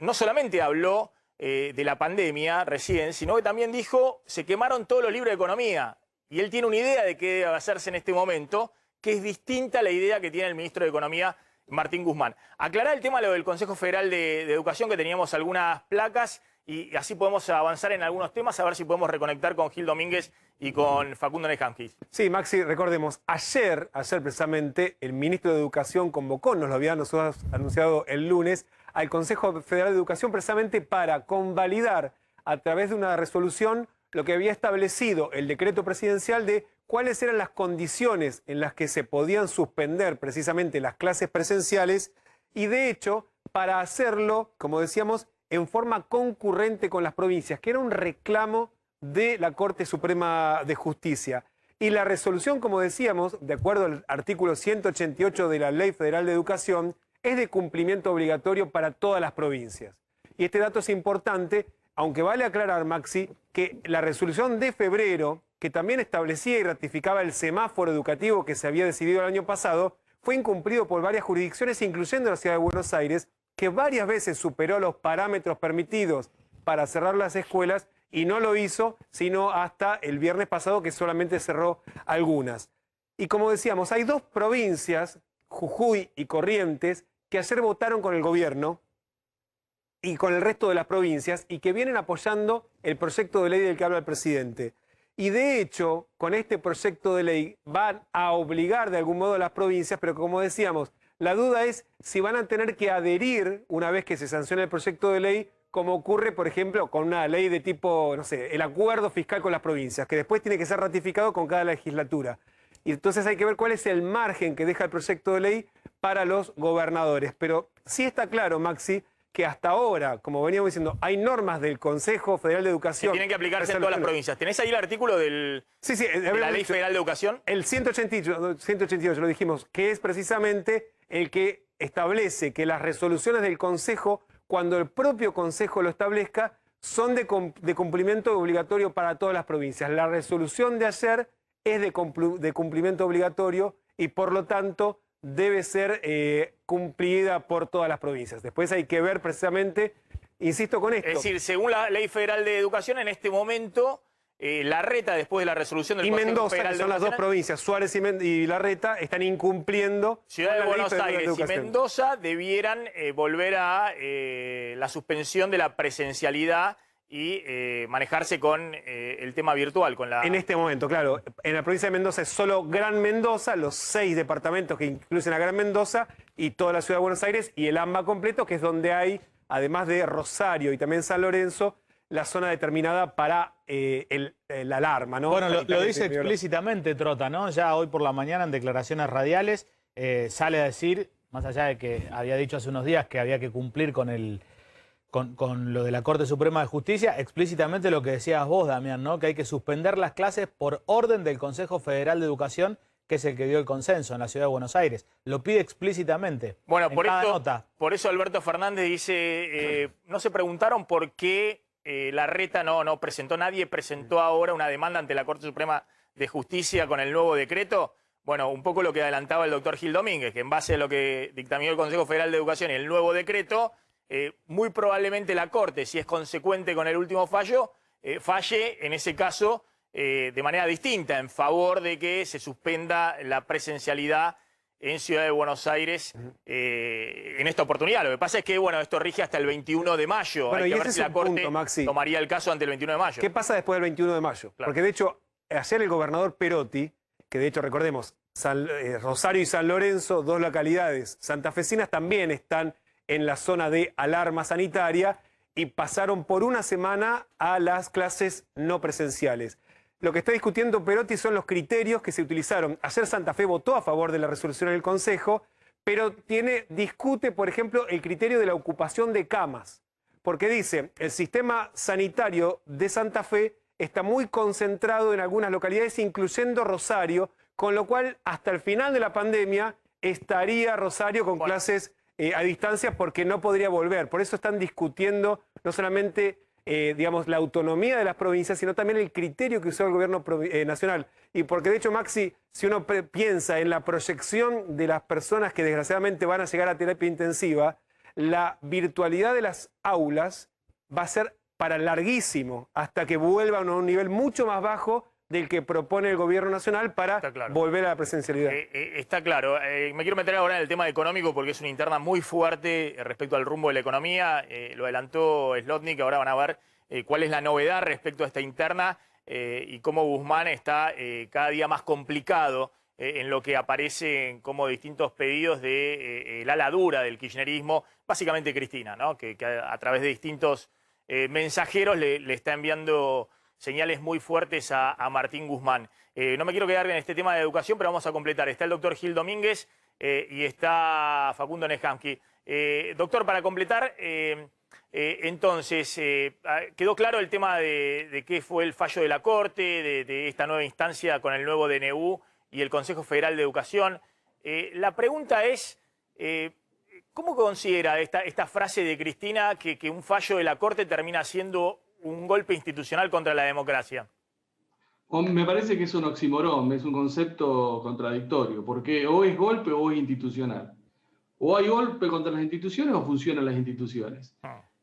no solamente habló de la pandemia recién, sino que también dijo, se quemaron todos los libros de economía. Y él tiene una idea de qué debe hacerse en este momento, que es distinta a la idea que tiene el ministro de Economía, Martín Guzmán. Aclarar el tema lo del Consejo Federal de Educación, que teníamos algunas placas, y así podemos avanzar en algunos temas, a ver si podemos reconectar con Gil Domínguez y con Facundo Nejamquis. Sí, Maxi, recordemos, ayer precisamente, el ministro de Educación convocó, nos lo había nosotros anunciado el lunes, al Consejo Federal de Educación precisamente para convalidar a través de una resolución lo que había establecido el decreto presidencial de cuáles eran las condiciones en las que se podían suspender precisamente las clases presenciales y de hecho para hacerlo, como decíamos, en forma concurrente con las provincias, que era un reclamo de la Corte Suprema de Justicia. Y la resolución, como decíamos, de acuerdo al artículo 188 de la Ley Federal de Educación, es de cumplimiento obligatorio para todas las provincias. Y este dato es importante, aunque vale aclarar, Maxi, que la resolución de febrero, que también establecía y ratificaba el semáforo educativo que se había decidido el año pasado, fue incumplido por varias jurisdicciones, incluyendo la Ciudad de Buenos Aires, que varias veces superó los parámetros permitidos para cerrar las escuelas y no lo hizo, sino hasta el viernes pasado, que solamente cerró algunas. Y como decíamos, hay dos provincias, Jujuy y Corrientes, que ayer votaron con el gobierno y con el resto de las provincias y que vienen apoyando el proyecto de ley del que habla el presidente. Y de hecho, con este proyecto de ley van a obligar de algún modo a las provincias, pero como decíamos, la duda es si van a tener que adherir una vez que se sancione el proyecto de ley, como ocurre, por ejemplo, con una ley de tipo, no sé, el acuerdo fiscal con las provincias, que después tiene que ser ratificado con cada legislatura. Y entonces hay que ver cuál es el margen que deja el proyecto de ley para los gobernadores. Pero sí está claro, Maxi, que hasta ahora, como veníamos diciendo, hay normas del Consejo Federal de Educación. Que tienen que aplicarse en todas las provincias. ¿Tenés ahí el artículo de la Ley Federal de Educación? El 188, lo dijimos, que es precisamente el que establece que las resoluciones del Consejo, cuando el propio Consejo lo establezca, son de cumplimiento obligatorio para todas las provincias. La resolución de ayer es de cumplimiento obligatorio y por lo tanto debe ser cumplida por todas las provincias. Después hay que ver precisamente, insisto con esto. Es decir, según la Ley Federal de Educación, en este momento, Larreta, después de la resolución del Consejo Mendoza, Federal que de son las dos provincias, Suárez y Larreta, están incumpliendo. Ciudad de Buenos Aires y Mendoza debieran volver a la suspensión de la presencialidad y manejarse con el tema virtual. En este momento, claro. En la provincia de Mendoza es solo Gran Mendoza, los 6 departamentos que incluyen a Gran Mendoza y toda la ciudad de Buenos Aires y el AMBA completo, que es donde hay, además de Rosario y también San Lorenzo, la zona determinada para la alarma, ¿no? Bueno, lo dice explícitamente Trota, ¿no? Ya hoy por la mañana en declaraciones radiales sale a decir, más allá de que había dicho hace unos días que había que cumplir con lo de la Corte Suprema de Justicia, explícitamente lo que decías vos, Damián, ¿no? Que hay que suspender las clases por orden del Consejo Federal de Educación, que es el que dio el consenso en la Ciudad de Buenos Aires. Lo pide explícitamente. Bueno, por eso Alberto Fernández dice, no se preguntaron por qué Larreta no presentó, nadie presentó ahora una demanda ante la Corte Suprema de Justicia con el nuevo decreto. Bueno, un poco lo que adelantaba el doctor Gil Domínguez, que en base a lo que dictaminó el Consejo Federal de Educación y el nuevo decreto, muy probablemente la Corte, si es consecuente con el último fallo, falle en ese caso de manera distinta, en favor de que se suspenda la presencialidad en Ciudad de Buenos Aires en esta oportunidad. Lo que pasa es que bueno, esto rige hasta el 21 de mayo. Bueno, hay y que ver si la Corte punto, tomaría el caso ante el 21 de mayo. ¿Qué pasa después del 21 de mayo? Claro. Porque de hecho, ayer el gobernador Perotti, que de hecho recordemos, Rosario y San Lorenzo, dos localidades santafesinas, también están en la zona de alarma sanitaria y pasaron por una semana a las clases no presenciales. Lo que está discutiendo Perotti son los criterios que se utilizaron. Ayer Santa Fe votó a favor de la resolución del Consejo, pero discute, por ejemplo, el criterio de la ocupación de camas. Porque dice, el sistema sanitario de Santa Fe está muy concentrado en algunas localidades, incluyendo Rosario, con lo cual hasta el final de la pandemia estaría Rosario con clases a distancia porque no podría volver. Por eso están discutiendo no solamente digamos, la autonomía de las provincias, sino también el criterio que usó el gobierno nacional. Y porque de hecho, Maxi, si uno piensa en la proyección de las personas que desgraciadamente van a llegar a terapia intensiva, la virtualidad de las aulas va a ser para larguísimo, hasta que vuelvan a un nivel mucho más bajo del que propone el gobierno nacional para volver a la presencialidad. Está claro. Me quiero meter ahora en el tema económico porque es una interna muy fuerte respecto al rumbo de la economía. Lo adelantó Slotnick, ahora van a ver cuál es la novedad respecto a esta interna y cómo Guzmán está cada día más complicado en lo que aparecen como distintos pedidos de la ala dura del kirchnerismo, básicamente Cristina, ¿no? que a través de distintos mensajeros le está enviando señales muy fuertes a Martín Guzmán. No me quiero quedar en este tema de educación, pero vamos a completar. Está el doctor Gil Domínguez y está Facundo Nejamsky. Doctor, para completar, entonces, quedó claro el tema de qué fue el fallo de la Corte, de esta nueva instancia con el nuevo DNU y el Consejo Federal de Educación. La pregunta es, ¿cómo considera esta frase de Cristina que un fallo de la Corte termina siendo un golpe institucional contra la democracia? Me parece que es un oxímoron, es un concepto contradictorio, porque o es golpe o es institucional. O hay golpe contra las instituciones o funcionan las instituciones.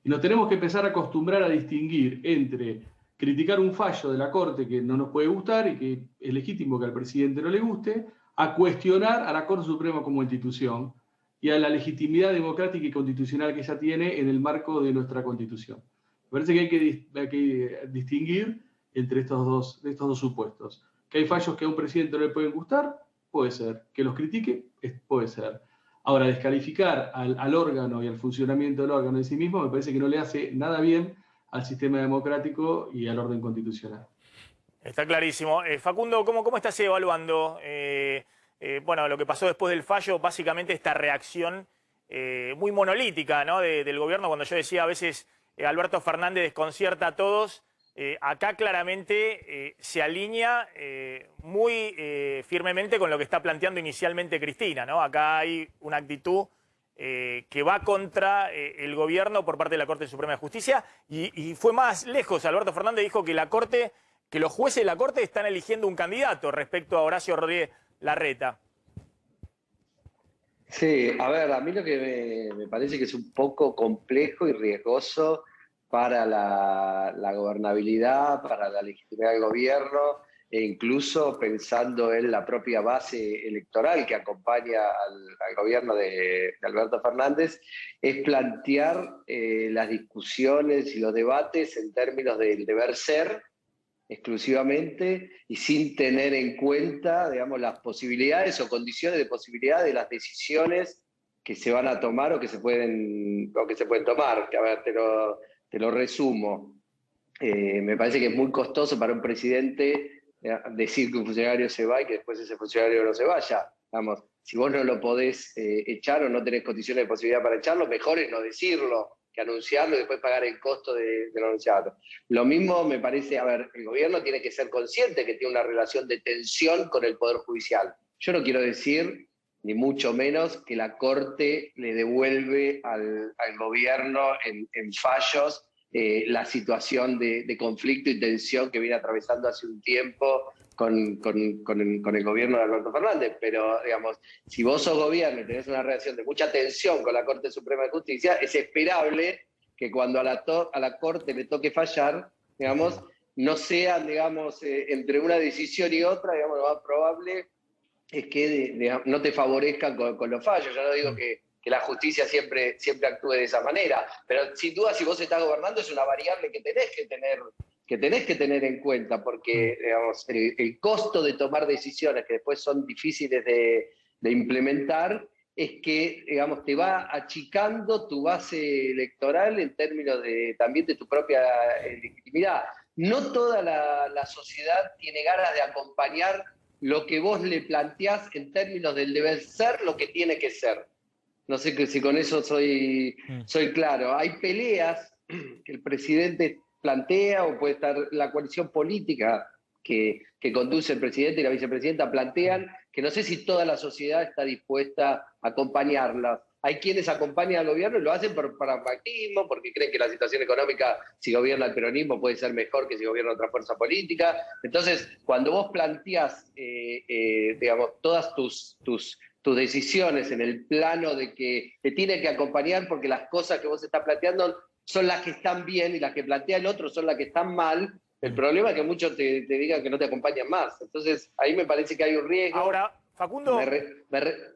Y nos tenemos que empezar a acostumbrar a distinguir entre criticar un fallo de la Corte que no nos puede gustar y que es legítimo que al presidente no le guste, a cuestionar a la Corte Suprema como institución y a la legitimidad democrática y constitucional que ella tiene en el marco de nuestra Constitución. Me parece que hay que distinguir entre estos dos supuestos. Que hay fallos que a un presidente no le pueden gustar, puede ser. Que los critique, puede ser. Ahora, descalificar al órgano y al funcionamiento del órgano en sí mismo me parece que no le hace nada bien al sistema democrático y al orden constitucional. Está clarísimo. Facundo, ¿cómo estás evaluando bueno, lo que pasó después del fallo? Básicamente esta reacción muy monolítica, ¿no? del gobierno, cuando yo decía a veces Alberto Fernández desconcierta a todos, acá claramente se alinea muy firmemente con lo que está planteando inicialmente Cristina, ¿no? Acá hay una actitud que va contra el gobierno por parte de la Corte Suprema de Justicia y fue más lejos. Alberto Fernández dijo que los jueces de la Corte están eligiendo un candidato respecto a Horacio Rodríguez Larreta. Sí, a ver, a mí lo que me parece que es un poco complejo y riesgoso para la gobernabilidad, para la legitimidad del gobierno, e incluso pensando en la propia base electoral que acompaña al gobierno de Alberto Fernández, es plantear las discusiones y los debates en términos del deber ser, exclusivamente y sin tener en cuenta, digamos, las posibilidades o condiciones de posibilidad de las decisiones que se van a tomar o que se pueden tomar. Que, a ver, te lo resumo. Me parece que es muy costoso para un presidente decir que un funcionario se va y que después ese funcionario no se vaya. Vamos, si vos no lo podés echar o no tenés condiciones de posibilidad para echarlo, mejor es no decirlo que anunciarlo y después pagar el costo de no anunciarlo. Lo mismo me parece, a ver, el gobierno tiene que ser consciente que tiene una relación de tensión con el Poder Judicial. Yo no quiero decir, ni mucho menos, que la Corte le devuelve al gobierno en fallos la situación de conflicto y tensión que viene atravesando hace un tiempo con el gobierno de Alberto Fernández, pero digamos, si vos sos gobierno y tenés una relación de mucha tensión con la Corte Suprema de Justicia, es esperable que cuando a la Corte le toque fallar, digamos, no sean, digamos, entre una decisión y otra, digamos, lo más probable es que no te favorezcan con los fallos. Yo no digo que la justicia siempre actúe de esa manera, pero sin duda si vos estás gobernando es una variable que tenés que tener en cuenta, porque digamos, el costo de tomar decisiones que después son difíciles de implementar es que, digamos, te va achicando tu base electoral en términos también de tu propia legitimidad. No toda la sociedad tiene ganas de acompañar lo que vos le planteás en términos del deber ser, lo que tiene que ser. No sé si con eso soy claro. Hay peleas que el presidente plantea, o puede estar la coalición política que conduce el presidente y la vicepresidenta plantean, que no sé si toda la sociedad está dispuesta a acompañarlas. hay quienes acompañan al gobierno y lo hacen por pragmatismo, porque creen que la situación económica, si gobierna el peronismo, puede ser mejor que si gobierna otra fuerza política. Entonces, cuando vos planteás, digamos, todas tus decisiones en el plano de que te tiene que acompañar porque las cosas que vos estás planteando son las que están bien y las que plantea el otro son las que están mal, el problema es que muchos te digan que no te acompañan más. Entonces, ahí me parece que hay un riesgo. Ahora, Facundo,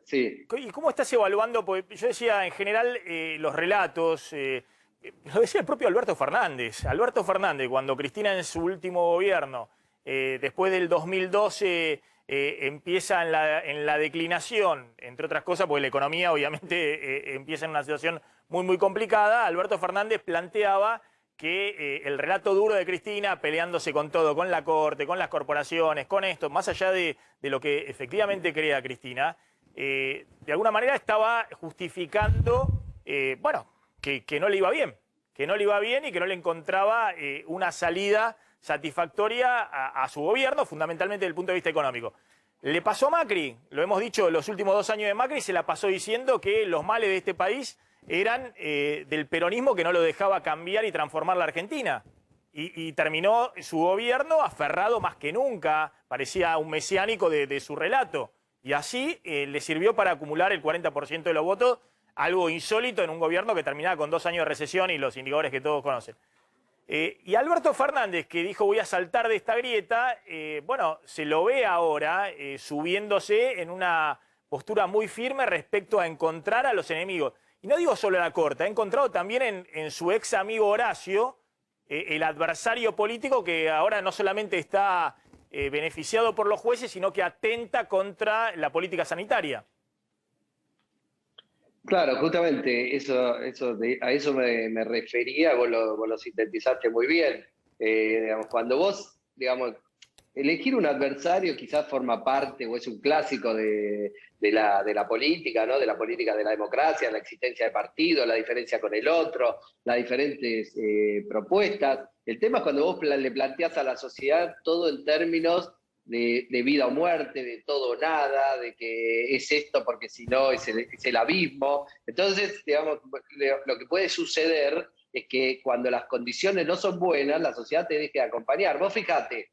sí. ¿y cómo estás evaluando? Porque yo decía, en general, los relatos, lo decía el propio Alberto Fernández. Alberto Fernández, cuando Cristina en su último gobierno, después del 2012, empieza en la declinación, entre otras cosas, porque la economía obviamente empieza en una situación muy, muy complicada, Alberto Fernández planteaba que el relato duro de Cristina, peleándose con todo, con la Corte, con las corporaciones, con esto, más allá de lo que efectivamente crea Cristina, de alguna manera estaba justificando, bueno, que no le iba bien, y que no le encontraba una salida satisfactoria a su gobierno, fundamentalmente desde el punto de vista económico. Le pasó a Macri, lo hemos dicho, los últimos 2 años de Macri se la pasó diciendo que los males de este país eran del peronismo que no lo dejaba cambiar y transformar la Argentina. Y terminó su gobierno aferrado más que nunca, parecía un mesiánico de su relato. Y así le sirvió para acumular el 40% de los votos, algo insólito en un gobierno que terminaba con 2 años de recesión y los indicadores que todos conocen. Y Alberto Fernández, que dijo voy a saltar de esta grieta, bueno, se lo ve ahora subiéndose en una postura muy firme respecto a encontrar a los enemigos. Y no digo solo a la Corte, ha encontrado también en su ex amigo Horacio el adversario político que ahora no solamente está beneficiado por los jueces, sino que atenta contra la política sanitaria. Claro, justamente a eso me refería, vos lo sintetizaste muy bien. Digamos, cuando vos, digamos, elegir un adversario quizás forma parte o es un clásico de la política, ¿no? De la política de la democracia, la existencia de partidos, la diferencia con el otro, las diferentes propuestas. El tema es cuando vos le planteás a la sociedad todo en términos de vida o muerte, de todo o nada, de que es esto porque si no es el abismo. Entonces, digamos, lo que puede suceder es que cuando las condiciones no son buenas, la sociedad te deje de acompañar. Vos fijate,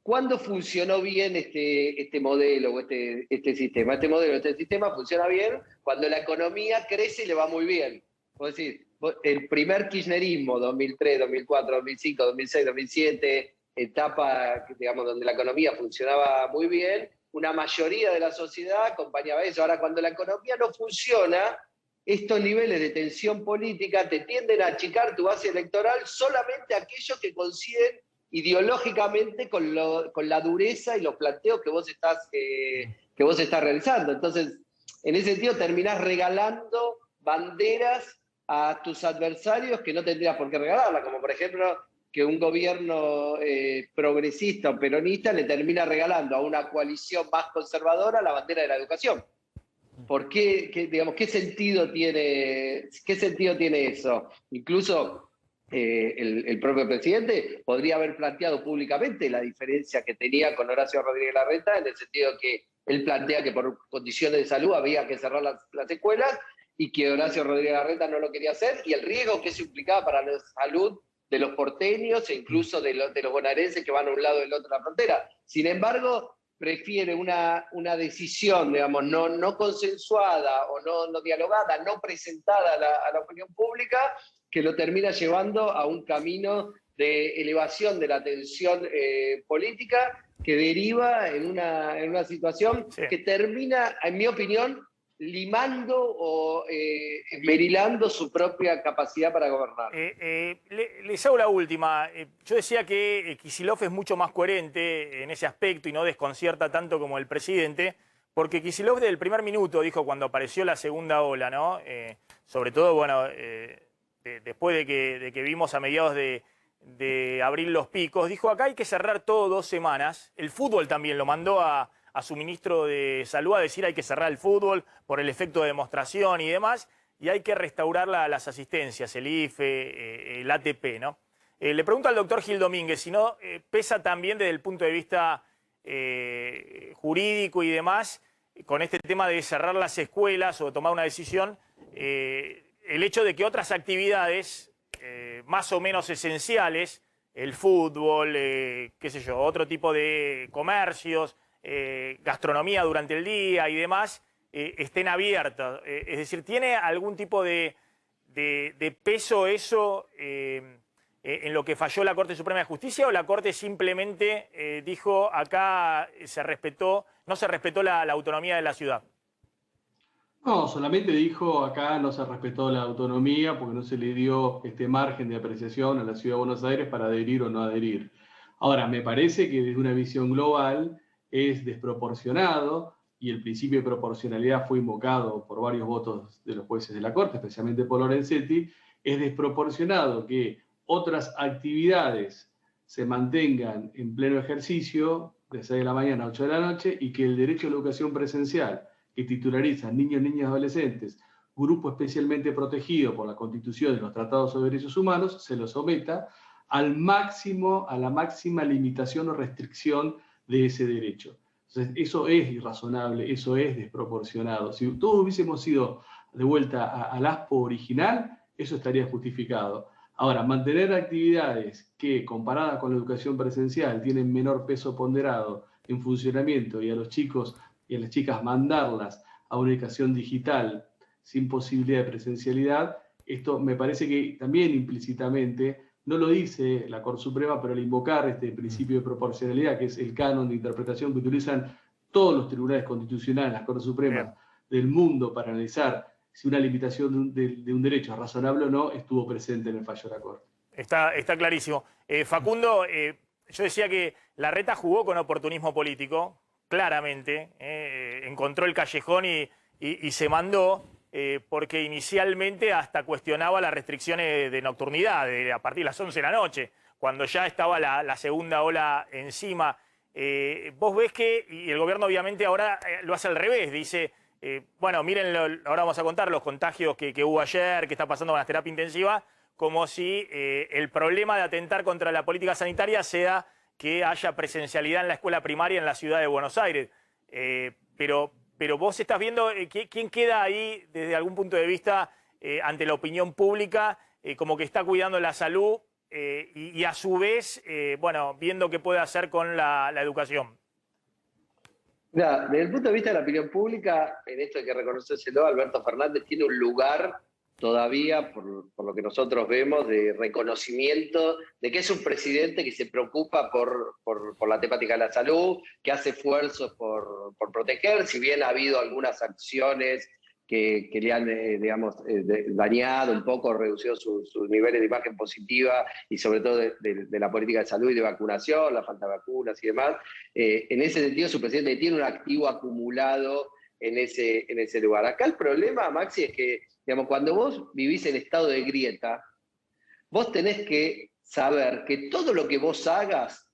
¿cuándo funcionó bien este modelo o este sistema? Este modelo, este sistema funciona bien cuando la economía crece y le va muy bien. Vos decís, el primer kirchnerismo, 2003, 2004, 2005, 2006, 2007, etapa, digamos, donde la economía funcionaba muy bien, una mayoría de la sociedad acompañaba eso. Ahora, cuando la economía no funciona, estos niveles de tensión política te tienden a achicar tu base electoral solamente a aquellos que coinciden ideológicamente con la dureza y los planteos que vos estás realizando. Entonces, en ese sentido, terminás regalando banderas a tus adversarios que no tendrías por qué regalarlas, como por ejemplo que un gobierno progresista o peronista le termina regalando a una coalición más conservadora la bandera de la educación. ¿Por qué? ¿Qué sentido tiene eso? Incluso el propio presidente podría haber planteado públicamente la diferencia que tenía con Horacio Rodríguez Larreta, en el sentido que él plantea que por condiciones de salud había que cerrar las escuelas y que Horacio Rodríguez Larreta no lo quería hacer, y el riesgo que eso implicaba para la salud de los porteños e incluso de los bonaerenses que van a un lado y del otro de la frontera. Sin embargo, prefiere una decisión, digamos, no consensuada o no dialogada, no presentada a la opinión pública, que lo termina llevando a un camino de elevación de la tensión política que deriva en una situación que termina, en mi opinión, limando o esmerilando su propia capacidad para gobernar. Les hago la última. Yo decía que Kicillof es mucho más coherente en ese aspecto y no desconcierta tanto como el presidente, porque Kicillof desde el primer minuto dijo cuando apareció la segunda ola, ¿no? Sobre todo, bueno, después de que vimos a mediados de abril los picos, dijo acá hay que cerrar todo 2 semanas. El fútbol también lo mandó a su ministro de Salud a decir hay que cerrar el fútbol por el efecto de demostración y demás, y hay que restaurar las asistencias, el IFE, el ATP, ¿no? Le pregunto al doctor Gil Domínguez si no pesa también desde el punto de vista jurídico y demás, con este tema de cerrar las escuelas o tomar una decisión, el hecho de que otras actividades más o menos esenciales, el fútbol, qué sé yo, otro tipo de comercios, gastronomía durante el día y demás, estén abiertas. Es decir, ¿tiene algún tipo de peso eso en lo que falló la Corte Suprema de Justicia, o la Corte simplemente dijo acá no se respetó la autonomía de la ciudad? No, solamente dijo acá no se respetó la autonomía porque no se le dio este margen de apreciación a la Ciudad de Buenos Aires para adherir o no adherir. Ahora, me parece que desde una visión global es desproporcionado, y el principio de proporcionalidad fue invocado por varios votos de los jueces de la Corte, especialmente por Lorenzetti. Es desproporcionado que otras actividades se mantengan en pleno ejercicio de 6 de la mañana a 8 de la noche, y que el derecho a la educación presencial, que titularizan niños, niñas y adolescentes, grupo especialmente protegido por la Constitución y los tratados sobre derechos humanos, se lo someta a la máxima limitación o restricción de ese derecho. Entonces, eso es irrazonable, eso es desproporcionado. Si todos hubiésemos ido de vuelta al ASPO original, eso estaría justificado. Ahora, mantener actividades que, comparadas con la educación presencial, tienen menor peso ponderado en funcionamiento, y a los chicos y a las chicas mandarlas a una educación digital sin posibilidad de presencialidad, esto me parece que también implícitamente, no lo dice la Corte Suprema, pero al invocar este principio de proporcionalidad, que es el canon de interpretación que utilizan todos los tribunales constitucionales, las Cortes Supremas del mundo, para analizar si una limitación de un derecho es razonable o no, estuvo presente en el fallo de la Corte. Está clarísimo. Facundo, yo decía que Larreta jugó con oportunismo político, claramente, encontró el callejón y se mandó, porque inicialmente hasta cuestionaba las restricciones de nocturnidad a partir de las 11 de la noche, cuando ya estaba la segunda ola encima. Vos ves que, y el gobierno obviamente ahora lo hace al revés, dice, bueno, miren, ahora vamos a contar los contagios que hubo ayer, que está pasando con la terapia intensiva, como si el problema de atentar contra la política sanitaria sea que haya presencialidad en la escuela primaria en la ciudad de Buenos Aires. Pero vos estás viendo quién queda ahí desde algún punto de vista ante la opinión pública, como que está cuidando la salud y a su vez, bueno, viendo qué puede hacer con la educación. Mira, desde el punto de vista de la opinión pública, en esto hay que reconocérselo, Alberto Fernández tiene un lugar todavía, por lo que nosotros vemos, de reconocimiento de que es un presidente que se preocupa por la temática de la salud, que hace esfuerzos por proteger, si bien ha habido algunas acciones que le han, dañado un poco, reducido sus niveles de imagen positiva, y sobre todo de la política de salud y de vacunación, la falta de vacunas y demás. En ese sentido, su presidente tiene un activo acumulado en ese lugar. Acá el problema, Maxi, es que, digamos, cuando vos vivís en estado de grieta, vos tenés que saber que todo lo que vos hagas,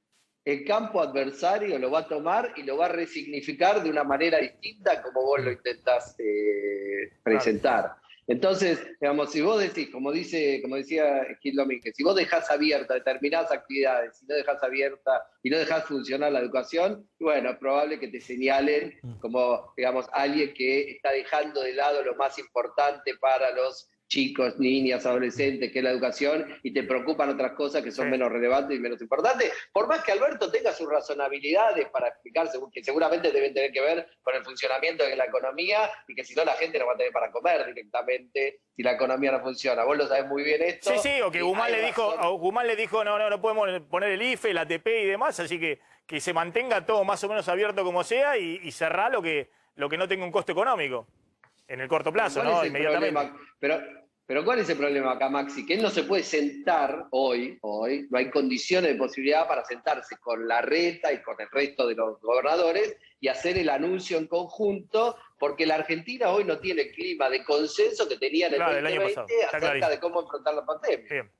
el campo adversario lo va a tomar y lo va a resignificar de una manera distinta como vos lo intentás presentar. Entonces, digamos, si vos decís, como decía Gil Domínguez, si vos dejás abierta determinadas actividades, si no dejás abierta y no dejás funcionar la educación, bueno, es probable que te señalen como, digamos, alguien que está dejando de lado lo más importante para los chicos, niñas, adolescentes, que es la educación, y te preocupan otras cosas que son menos relevantes y menos importantes, por más que Alberto tenga sus razonabilidades para explicarse, que seguramente deben tener que ver con el funcionamiento de la economía, y que si no la gente no va a tener para comer directamente si la economía no funciona. Vos lo sabés muy bien esto. Sí, o que Guzmán le dijo, no podemos poner el IFE, el ATP y demás, así que se mantenga todo más o menos abierto como sea, y cerrar lo que no tenga un costo económico. En el corto plazo, ¿no? Inmediatamente. Pero ¿cuál es el problema acá, Maxi? Que él no se puede sentar hoy, no hay condiciones de posibilidad para sentarse con Larreta y con el resto de los gobernadores y hacer el anuncio en conjunto, porque la Argentina hoy no tiene el clima de consenso que tenía en el 2020 acerca de cómo enfrentar la pandemia. Bien.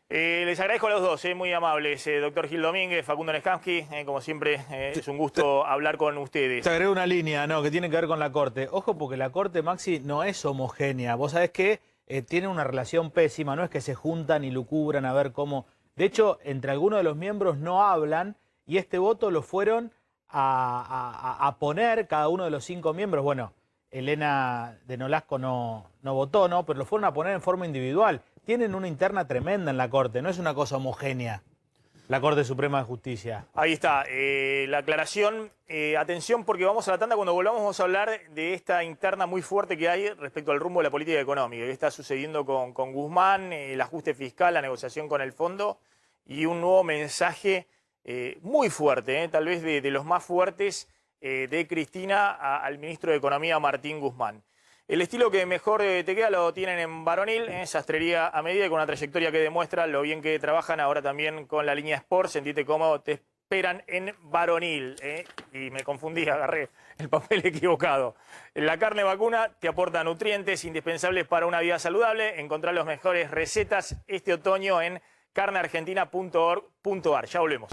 Les agradezco a los dos, muy amables. Doctor Gil Domínguez, Facundo Neskamsky, como siempre, es un gusto hablar con ustedes. Te agrego una línea, que tiene que ver con la Corte. Ojo, porque la Corte, Maxi, no es homogénea. Vos sabés que tiene una relación pésima, no es que se juntan y lucubran a ver cómo... De hecho, entre algunos de los miembros no hablan, y este voto lo fueron a poner cada uno de los 5 miembros. Bueno, Elena de Nolasco no votó, ¿no? Pero lo fueron a poner en forma individual. Tienen una interna tremenda en la Corte, no es una cosa homogénea la Corte Suprema de Justicia. Ahí está, la aclaración. Atención, porque vamos a la tanda. Cuando volvamos vamos a hablar de esta interna muy fuerte que hay respecto al rumbo de la política económica. ¿Qué está sucediendo con Guzmán, el ajuste fiscal, la negociación con el fondo y un nuevo mensaje muy fuerte, tal vez de los más fuertes de Cristina al ministro de Economía, Martín Guzmán. El estilo que mejor te queda lo tienen en Varonil, sastrería a medida y con una trayectoria que demuestra lo bien que trabajan ahora también con la línea Sport. Sentite cómodo, te esperan en Varonil. Y me confundí, agarré el papel equivocado. La carne vacuna te aporta nutrientes indispensables para una vida saludable. Encontrá las mejores recetas este otoño en carneargentina.org.ar. Ya volvemos.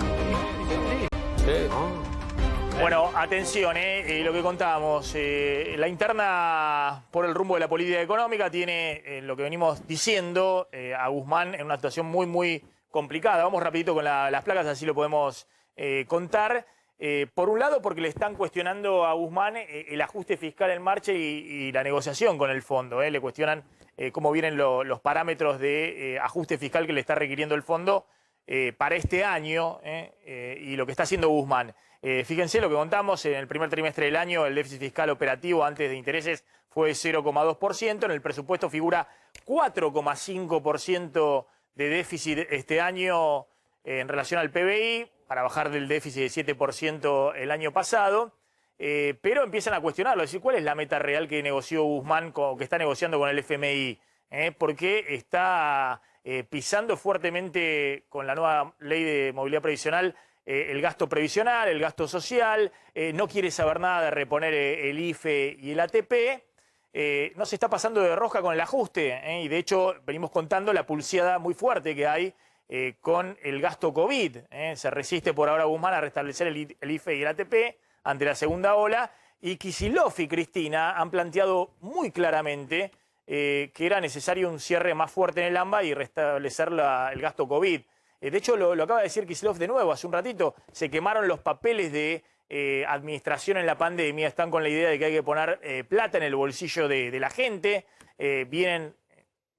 Bueno, atención, lo que contábamos, la interna por el rumbo de la política económica tiene lo que venimos diciendo a Guzmán en una situación muy complicada. Vamos rapidito con las placas, así lo podemos contar. Por un lado, porque le están cuestionando a Guzmán el ajuste fiscal en marcha y la negociación con el fondo. Le cuestionan cómo vienen los parámetros de ajuste fiscal que le está requiriendo el fondo para este año y lo que está haciendo Guzmán. Fíjense lo que contamos, en el primer trimestre del año el déficit fiscal operativo antes de intereses fue 0,2%, en el presupuesto figura 4,5% de déficit este año en relación al PBI, para bajar del déficit de 7% el año pasado, pero empiezan a cuestionarlo, es decir, ¿cuál es la meta real que negoció Guzmán, que está negociando con el FMI? Porque está pisando fuertemente con la nueva ley de movilidad previsional el gasto previsional, el gasto social, no quiere saber nada de reponer el IFE y el ATP, no se está pasando de rosca con el ajuste, y de hecho venimos contando la pulseada muy fuerte que hay con el gasto COVID. Se resiste por ahora Guzmán a restablecer el IFE y el ATP ante la segunda ola, y Kicillof y Cristina han planteado muy claramente que era necesario un cierre más fuerte en el AMBA y restablecer el gasto COVID. De hecho, lo acaba de decir Kicillof de nuevo hace un ratito, se quemaron los papeles de administración en la pandemia, están con la idea de que hay que poner plata en el bolsillo de la gente,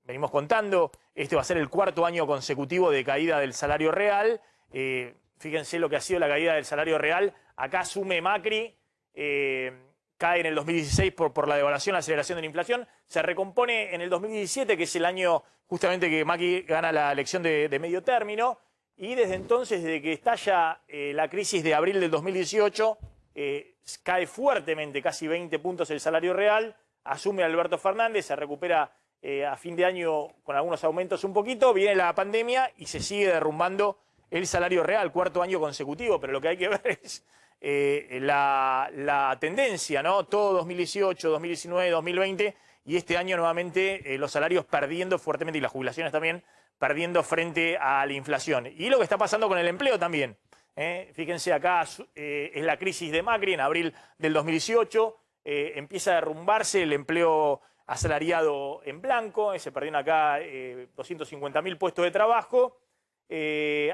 venimos contando, este va a ser el cuarto año consecutivo de caída del salario real, fíjense lo que ha sido la caída del salario real, acá asume Macri, cae en el 2016 por la devaluación, la aceleración de la inflación, se recompone en el 2017, que es el año justamente que Macri gana la elección de medio término, y desde entonces, desde que estalla la crisis de abril del 2018, cae fuertemente, casi 20 puntos el salario real, asume Alberto Fernández, se recupera a fin de año con algunos aumentos un poquito, viene la pandemia y se sigue derrumbando el salario real, cuarto año consecutivo, pero lo que hay que ver es la tendencia, ¿no? Todo 2018, 2019, 2020 y este año nuevamente los salarios perdiendo fuertemente y las jubilaciones también perdiendo frente a la inflación. Y lo que está pasando con el empleo también. Fíjense acá, es la crisis de Macri en abril del 2018, empieza a derrumbarse el empleo asalariado en blanco, se perdieron acá 250.000 puestos de trabajo.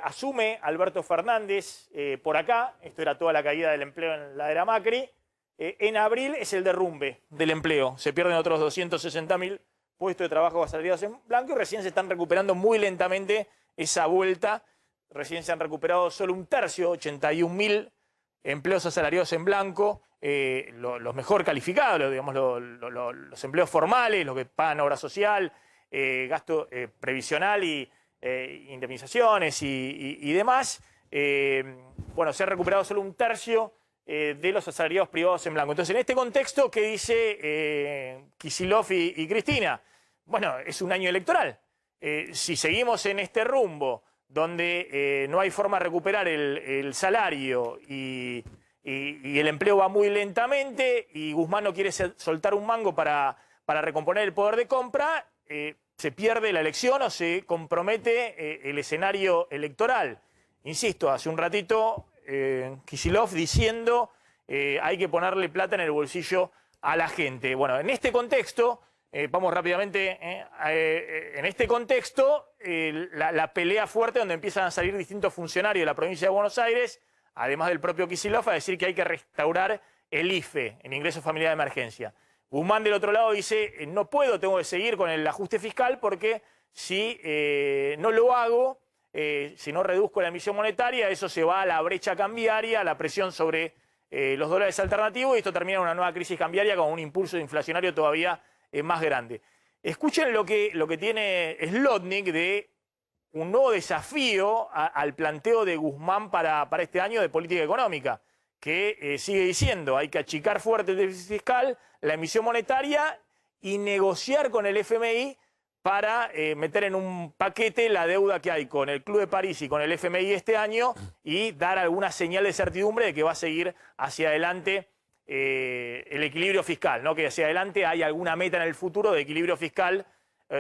Asume Alberto Fernández por acá, esto era toda la caída del empleo en la era Macri, en abril es el derrumbe del empleo, se pierden otros 260.000 puestos de trabajo asalariados en blanco y recién se están recuperando muy lentamente esa vuelta, recién se han recuperado solo un tercio, 81.000 empleos asalariados en blanco, los mejor calificados, digamos, los empleos formales, los que pagan obra social, gasto previsional y indemnizaciones y demás, bueno, se ha recuperado solo un tercio de los asalariados privados en blanco. Entonces, en este contexto, ¿qué dice Kicillof y Cristina? Bueno, es un año electoral. Si seguimos en este rumbo, donde no hay forma de recuperar el salario y el empleo va muy lentamente y Guzmán no quiere soltar un mango para recomponer el poder de compra, se pierde la elección o se compromete el escenario electoral. Insisto, hace un ratito Kicillof diciendo hay que ponerle plata en el bolsillo a la gente. Bueno, en este contexto, vamos rápidamente, en este contexto, la pelea fuerte donde empiezan a salir distintos funcionarios de la provincia de Buenos Aires, además del propio Kicillof, a decir que hay que restaurar el IFE, el ingreso familiar de emergencia. Guzmán del otro lado dice, no puedo, tengo que seguir con el ajuste fiscal porque si no lo hago, si no reduzco la emisión monetaria, eso se va a la brecha cambiaria, a la presión sobre los dólares alternativos, y esto termina en una nueva crisis cambiaria con un impulso inflacionario todavía más grande. Escuchen lo que tiene Zlotnik de un nuevo desafío al planteo de Guzmán para este año de política económica, que sigue diciendo hay que achicar fuerte el déficit fiscal, la emisión monetaria y negociar con el FMI para meter en un paquete la deuda que hay con el Club de París y con el FMI este año y dar alguna señal de certidumbre de que va a seguir hacia adelante el equilibrio fiscal, ¿no? Que hacia adelante hay alguna meta en el futuro de equilibrio fiscal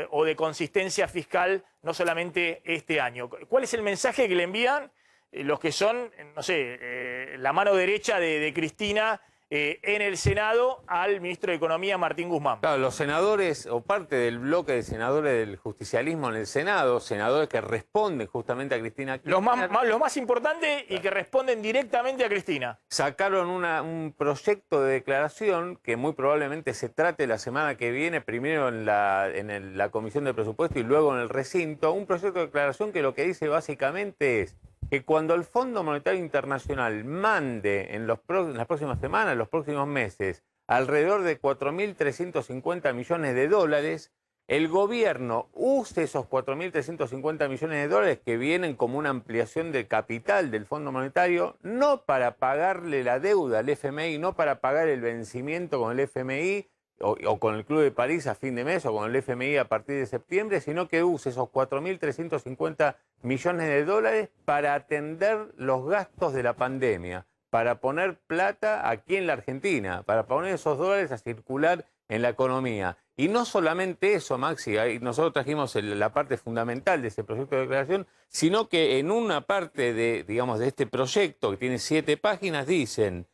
o de consistencia fiscal, no solamente este año. ¿Cuál es el mensaje que le envían los que son, no sé, la mano derecha de Cristina en el Senado al ministro de Economía, Martín Guzmán? Claro, los senadores, o parte del bloque de senadores del justicialismo en el Senado, senadores que responden justamente a Cristina Kirchner, los más importantes y que responden directamente a Cristina. sacaron un proyecto de declaración que muy probablemente se trate la semana que viene, primero en la Comisión de Presupuesto y luego en el recinto, un proyecto de declaración que lo que dice básicamente es que cuando el Fondo Monetario Internacional mande en las próximas semanas, en los próximos meses, alrededor de 4.350 millones de dólares, el gobierno use esos 4.350 millones de dólares que vienen como una ampliación del capital del Fondo Monetario, no para pagarle la deuda al FMI, no para pagar el vencimiento con el FMI o con el Club de París a fin de mes o con el FMI a partir de septiembre, sino que use esos 4.350 millones de dólares para atender los gastos de la pandemia, para poner plata aquí en la Argentina, para poner esos dólares a circular en la economía. Y no solamente eso, Maxi, ahí nosotros trajimos la parte fundamental de ese proyecto de declaración, sino que en una parte de este proyecto, que tiene 7 páginas, dicen: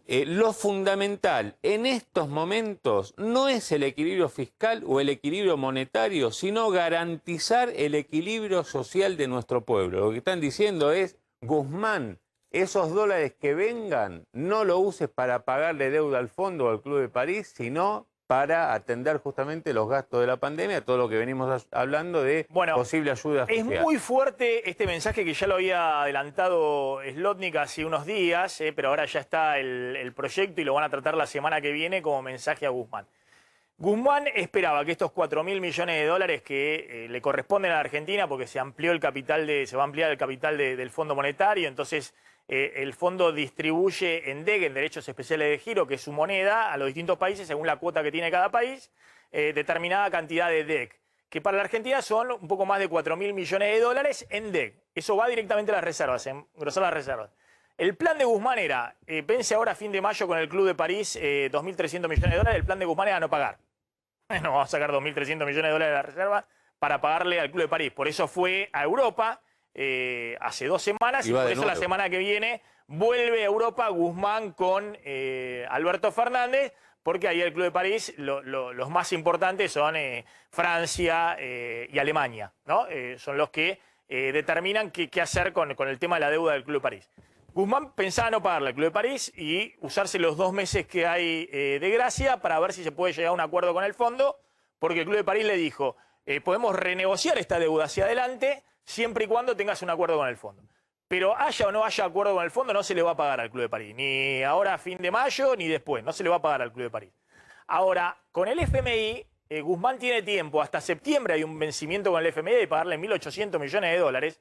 lo fundamental en estos momentos no es el equilibrio fiscal o el equilibrio monetario, sino garantizar el equilibrio social de nuestro pueblo. Lo que están diciendo es: Guzmán, esos dólares que vengan, no lo uses para pagarle deuda al fondo o al Club de París, sino para atender justamente los gastos de la pandemia, todo lo que venimos hablando de posible ayuda social. Es muy fuerte este mensaje que ya lo había adelantado Zlotnik hace unos días, pero ahora ya está el proyecto y lo van a tratar la semana que viene como mensaje a Guzmán. Guzmán esperaba que estos 4.000 millones de dólares que le corresponden a la Argentina, porque se va a ampliar el capital del Fondo Monetario, entonces el fondo distribuye en DEG, en derechos especiales de giro, que es su moneda, a los distintos países según la cuota que tiene cada país, determinada cantidad de DEG, que para la Argentina son un poco más de 4.000 millones de dólares en DEG. Eso va directamente a las reservas, engrosar las reservas. El plan de Guzmán era, pense ahora a fin de mayo con el Club de París, 2.300 millones de dólares, el plan de Guzmán era no pagar. No vamos a sacar 2.300 millones de dólares de la reserva para pagarle al Club de París. Por eso fue a Europa hace 2 semanas y por eso la semana que viene vuelve a Europa Guzmán con Alberto Fernández, porque ahí el Club de París los más importantes son Francia y Alemania, ¿no? Son los que determinan qué hacer con el tema de la deuda del Club de París. Guzmán pensaba no pagarle al Club de París y usarse los 2 meses que hay de gracia para ver si se puede llegar a un acuerdo con el fondo, porque el Club de París le dijo, podemos renegociar esta deuda hacia adelante siempre y cuando tengas un acuerdo con el fondo. Pero haya o no haya acuerdo con el fondo, no se le va a pagar al Club de París, ni ahora a fin de mayo, ni después, no se le va a pagar al Club de París. Ahora, con el FMI, Guzmán tiene tiempo, hasta septiembre hay un vencimiento con el FMI de pagarle 1.800 millones de dólares,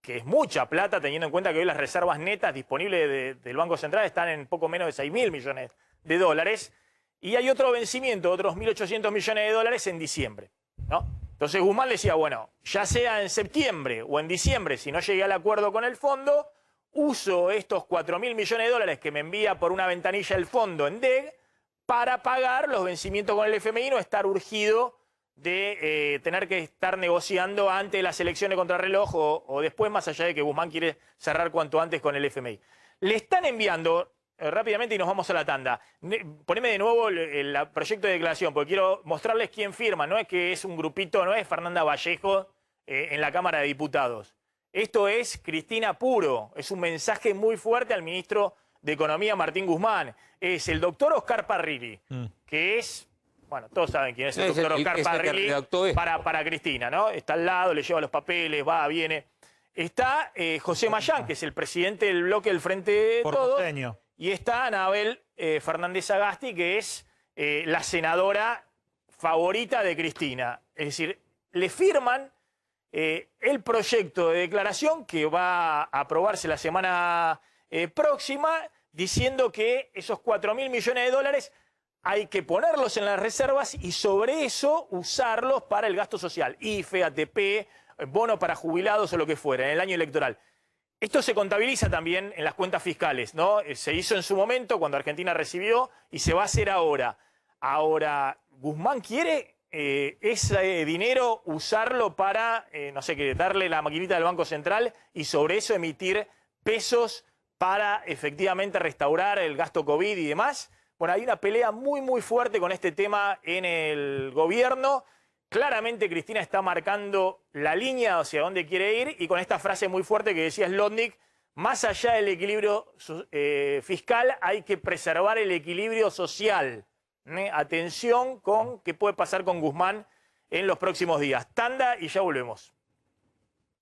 que es mucha plata, teniendo en cuenta que hoy las reservas netas disponibles del Banco Central están en poco menos de 6.000 millones de dólares, y hay otro vencimiento, otros 1.800 millones de dólares en diciembre, ¿no? Entonces Guzmán le decía, bueno, ya sea en septiembre o en diciembre, si no llegué al acuerdo con el fondo, uso estos 4.000 millones de dólares que me envía por una ventanilla el fondo en DEG para pagar los vencimientos con el FMI, no estar urgido de tener que estar negociando antes de las elecciones contra reloj o después, más allá de que Guzmán quiere cerrar cuanto antes con el FMI. Le están enviando, rápidamente y nos vamos a la tanda, poneme de nuevo el proyecto de declaración, porque quiero mostrarles quién firma, no es que es un grupito, no es Fernanda Vallejo en la Cámara de Diputados. Esto es Cristina puro, es un mensaje muy fuerte al ministro de Economía, Martín Guzmán, es el doctor Oscar Parrilli, que es, bueno, todos saben quién es el doctor Oscar Parrilli para Cristina, ¿no? Está al lado, le lleva los papeles, va, viene. Está José Mayán, que es el presidente del bloque del Frente de Todos. Y está Anabel Fernández Agasti, que es la senadora favorita de Cristina. Es decir, le firman el proyecto de declaración que va a aprobarse la semana próxima, diciendo que esos 4.000 millones de dólares hay que ponerlos en las reservas y sobre eso usarlos para el gasto social, IFE, ATP, bono para jubilados o lo que fuera, en el año electoral. Esto se contabiliza también en las cuentas fiscales, ¿no? Se hizo en su momento cuando Argentina recibió y se va a hacer ahora. Ahora, Guzmán quiere ese dinero usarlo para, no sé qué, darle la maquinita del Banco Central y sobre eso emitir pesos para efectivamente restaurar el gasto COVID y demás. Bueno, hay una pelea muy fuerte con este tema en el gobierno. Claramente Cristina está marcando la línea hacia dónde quiere ir y con esta frase muy fuerte que decía Slotnick, más allá del equilibrio fiscal hay que preservar el equilibrio social. Atención con qué puede pasar con Guzmán en los próximos días. Tanda y ya volvemos.